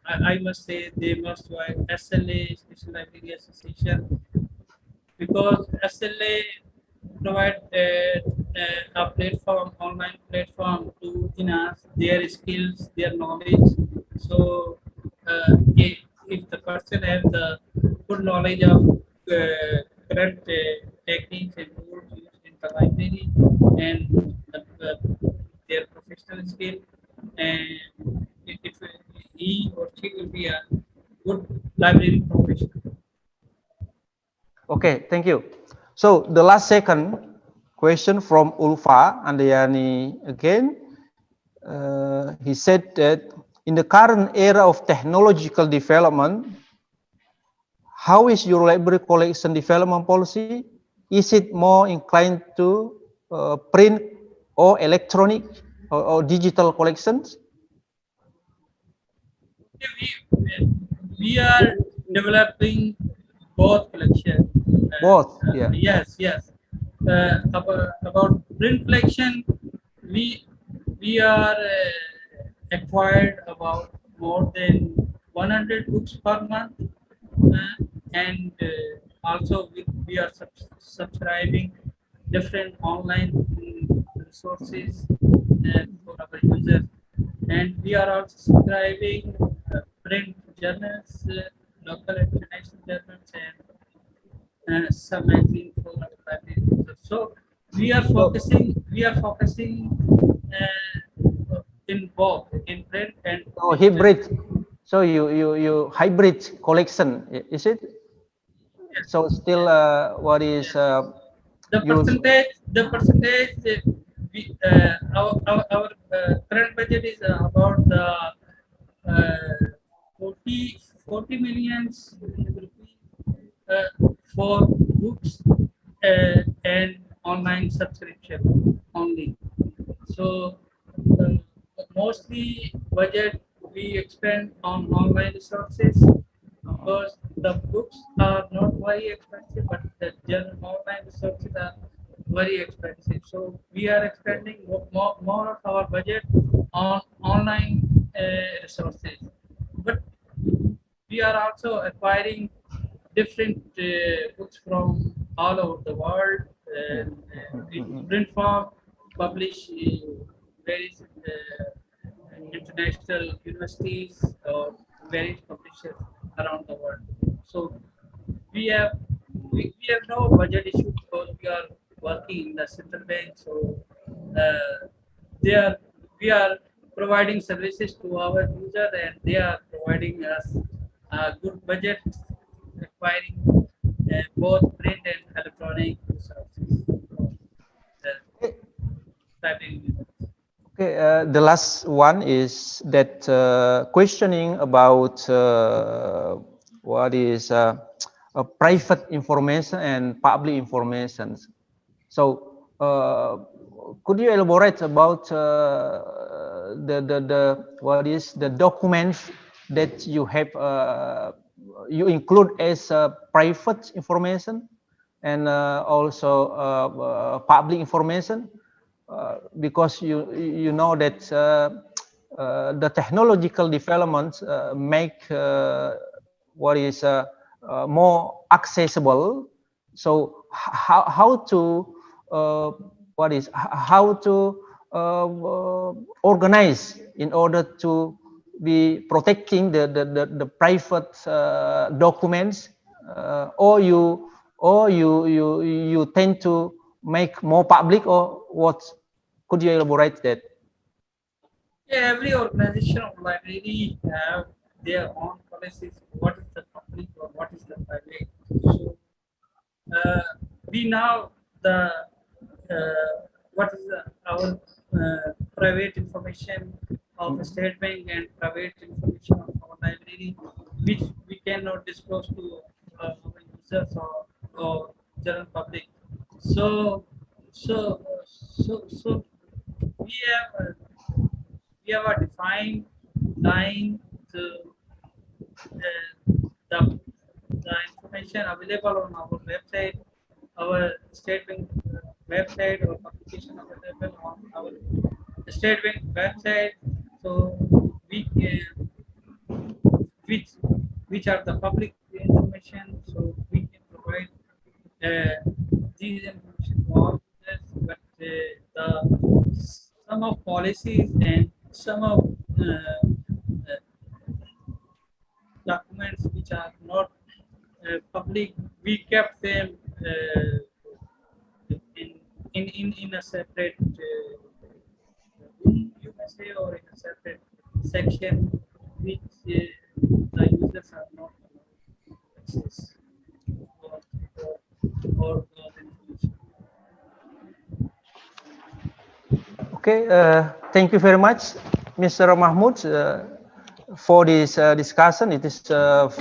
I must say they must join SLA, Special Library Association, because SLA provide a platform, online platform to enhance their skills, their knowledge. So if the person has the good knowledge of current techniques and tools used in the library, and their professional skill, and if he or she will be a good library professional. Okay, thank you. So the last second question from Ulfa Andayani again. He said that in the current era of technological development, how is your library collection development policy? Is it more inclined to print or electronic or digital collections? We are developing both collection. Both, yeah. Yes. About print collection, we are acquired about more than 100 books per month, and also we are subscribing different online resources for our users, and we are also subscribing print journals, local and international journals, and some magazines for our library users. So we are focusing in both, in print and Oh, digital. hybrid. So you hybrid collection, is it? Yes. So still what is The percentage our current budget is about 40 million rupees for books and online subscription only. So mostly budget we expend on online resources, because the books are not very expensive, but the general online resources are very expensive. So we are expending more of our budget on online resources. But we are also acquiring different books from all over the world, in print form, published in various international universities or various publishers around the world. So we have we have no budget issue, because we are working in the central bank. So they are we are providing services to our user, and they are providing us good budget requiring both print and electronic resources. Library. Okay, the last one is that questioning about what is private information and public information. So, could you elaborate about the what is the documents that you have you include as private information and also public information? Because you know that the technological developments make what is more accessible. So how to how to organize in order to be protecting the private documents, or you tend to make more public, or what? Could you elaborate that? Yeah, every organization or library have their own policies. What is the public or what is the private? So we know the what is our private information of State Bank and private information of our library, which we cannot disclose to our users or general public. So we have a defined line to the information available on our website, our State Bank website, or publication available on our State Bank website. So we can which are the public information. So we can provide these information to all users, but some of policies and some of documents which are not public, we kept them in a separate room, you may say, or in a separate section, which the users are not allowed to access or information. Okay, thank you very much, Mr. Mahmood, for this discussion. It is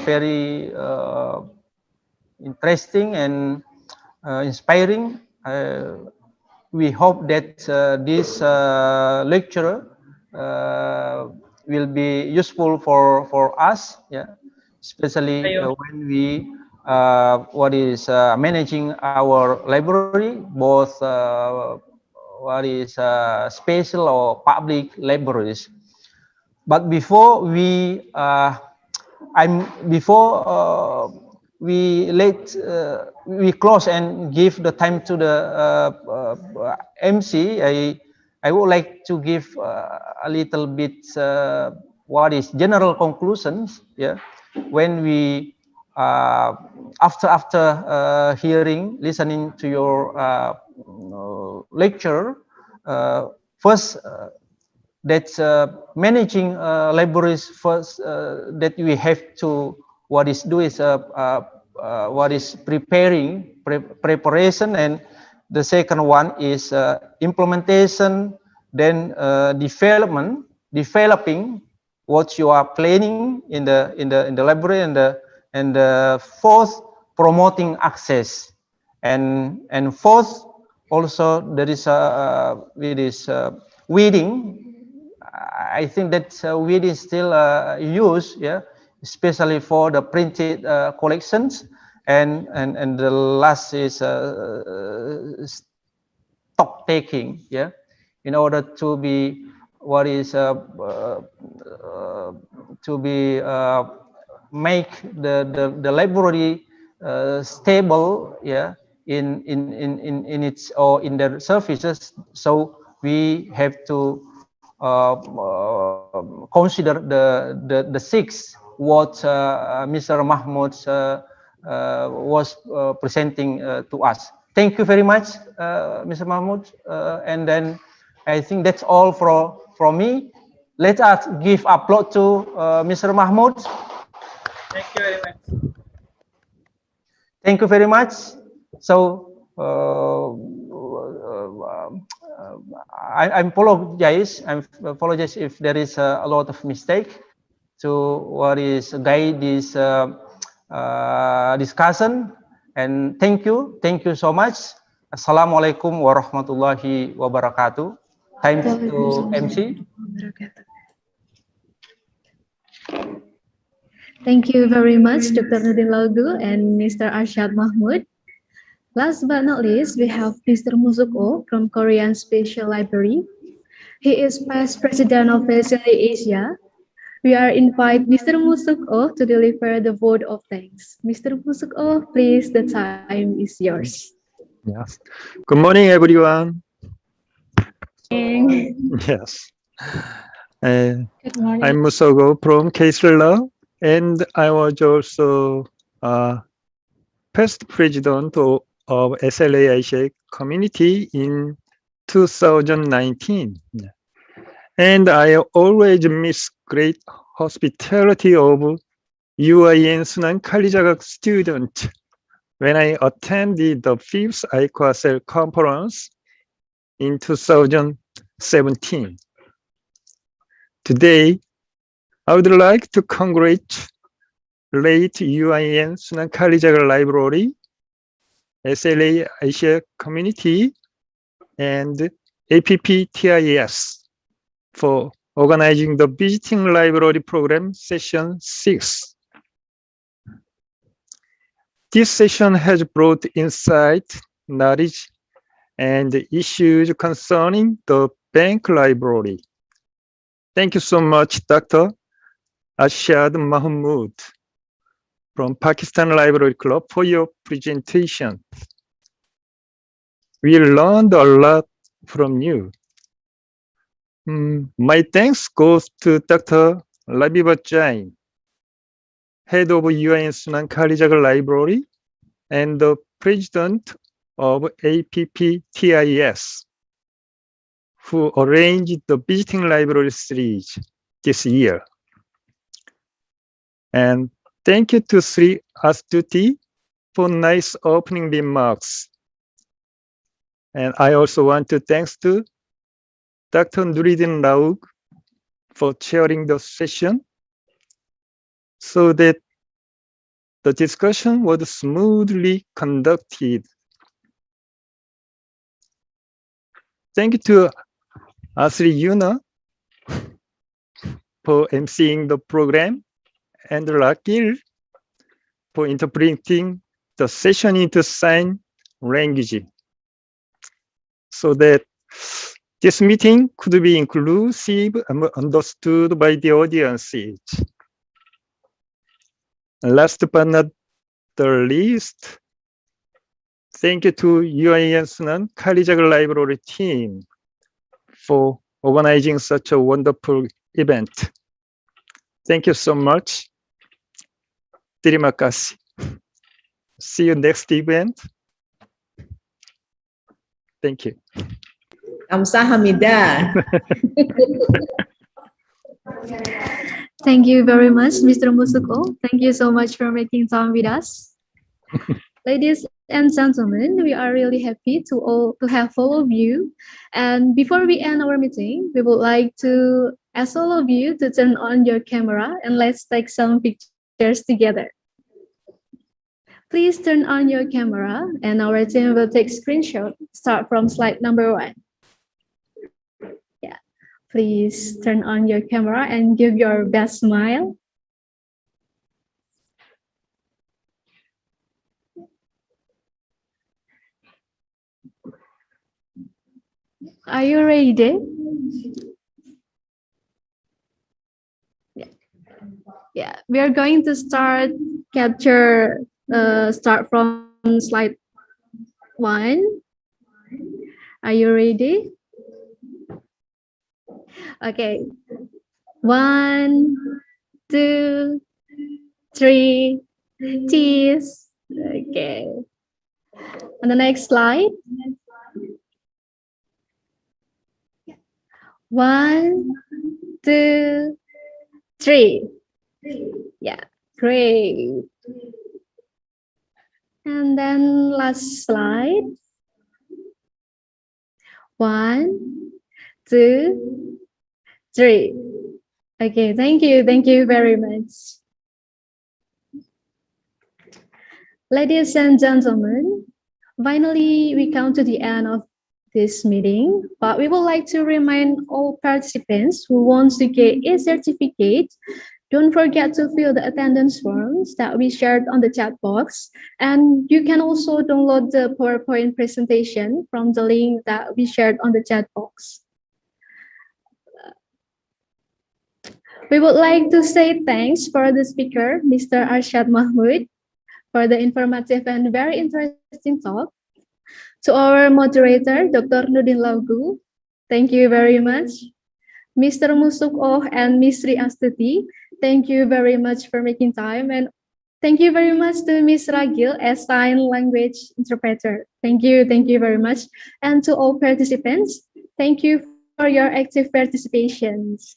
very interesting and inspiring. We hope that this lecture will be useful for us, yeah, especially when we managing our library, both what is special or public libraries. But before we we close and give the time to the MC, I would like to give a little bit what is general conclusions. Yeah, when we after listening to your lecture, first. That's managing libraries. First, that we have to what is preparation, and the second one is implementation. Then developing what you are planning in the library, and the fourth, promoting access, and fourth, also there is weeding. I think that weed is still used, yeah, especially for the printed collections, and the last is stock taking, yeah, in order to be make the library stable, yeah, in its or in the services. So we have to consider the six what Mr. Mahmood was presenting to us. Thank you very much, Mr. Mahmood. And then I think that's all from me. Let us give applause to Mr. Mahmood. Thank you very much. Thank you very much. So I apologize. I apologize if there is a lot of mistake to what is guide this discussion. And thank you so much. Assalamualaikum warahmatullahi wabarakatuh. Thanks to MC. Thank you very much, Dr. Nurdin Laugu and Mr. Arshad Mahmood. Last but not least, we have Mr. Musuko from Korean Special Library. He is past president of Facility Asia. We are invite Mr. Musuko to deliver the vote of thanks. Mr. Musuko, please, the time is yours. Yes. Good morning, everyone. Yes. Good morning. I'm Musogo from K-Law, and I was also past president of SLA Asia community in 2019. And I always miss great hospitality of UIN Sunan Kalijaga student when I attended the 5th IQASL conference in 2017. Today, I would like to congratulate UIN Sunan Kalijaga Library, SLA Asia Community, and APPTIS for organizing the Visiting Library Program Session 6. This session has brought insight, knowledge, and issues concerning the bank library. Thank you so much, Dr. Arshad Mahmood from Pakistan Library Club for your presentation. We learned a lot from you. My thanks goes to Dr. Labiba Jain, head of UIN Sunan Kalijaga Library and the president of APPTIS, who arranged the Visiting Library series this year. And thank you to Sri Astuti for nice opening remarks. And I also want to thanks to Dr. Nurdin Laugu for chairing the session so that the discussion was smoothly conducted. Thank you to Asri Yuna for emceeing the program and Lakil for interpreting the session into sign language so that this meeting could be inclusive and understood by the audiences. Last but not the least, thank you to UIN Sunan Kalijaga Library team for organizing such a wonderful event. Thank you so much. Terima kasih. See you next event. Thank you. Kamsahamnida. Thank you very much, Mr. Musuko. Thank you so much for making time with us. Ladies and gentlemen, we are really happy to have all of you. And before we end our meeting, we would like to ask all of you to turn on your camera and let's take some pictures together. Please turn on your camera and our team will take screenshot. Start from slide number 1. Yeah, please turn on your camera and give your best smile. Are you ready? Yeah, we are going to start from slide 1. Are you ready? Okay. 1, 2, 3, cheese. Okay. On the next slide. 1, 2, 3. Yeah. Great. And then last slide. 1, 2, 3. Okay, thank you. Thank you very much. Ladies and gentlemen, finally, we come to the end of this meeting, but we would like to remind all participants who want to get a certificate, don't forget to fill the attendance forms that we shared on the chat box. And you can also download the PowerPoint presentation from the link that we shared on the chat box. We would like to say thanks for the speaker, Mr. Arshad Mahmood, for the informative and very interesting talk. To our moderator, Dr. Nurdin Laugu, thank you very much. Mr. Musukoh and Ms. Astuti, thank you very much for making time. And thank you very much to Ms. Ragil as sign language interpreter. Thank you very much. And to all participants, thank you for your active participations.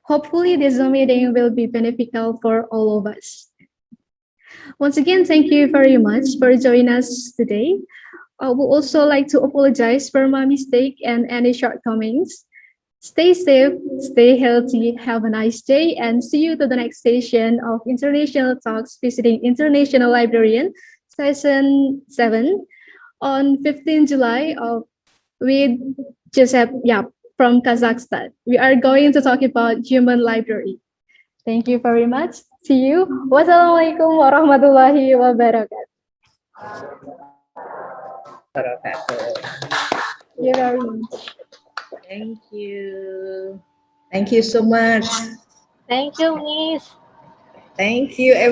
Hopefully this Zoom meeting will be beneficial for all of us. Once again, thank you very much for joining us today. I would also like to apologize for my mistake and any shortcomings. Stay safe, stay healthy, have a nice day, and see you to the next session of International Talks visiting International Librarian, Session 7 on 15 July with Joseph Yap from Kazakhstan. We are going to talk about human library. Thank you very much. See you. Wassalamualaikum warahmatullahi wabarakatuh. Thank you very much. Thank you. Thank you so much. Thank you, Miss. Thank you, everyone.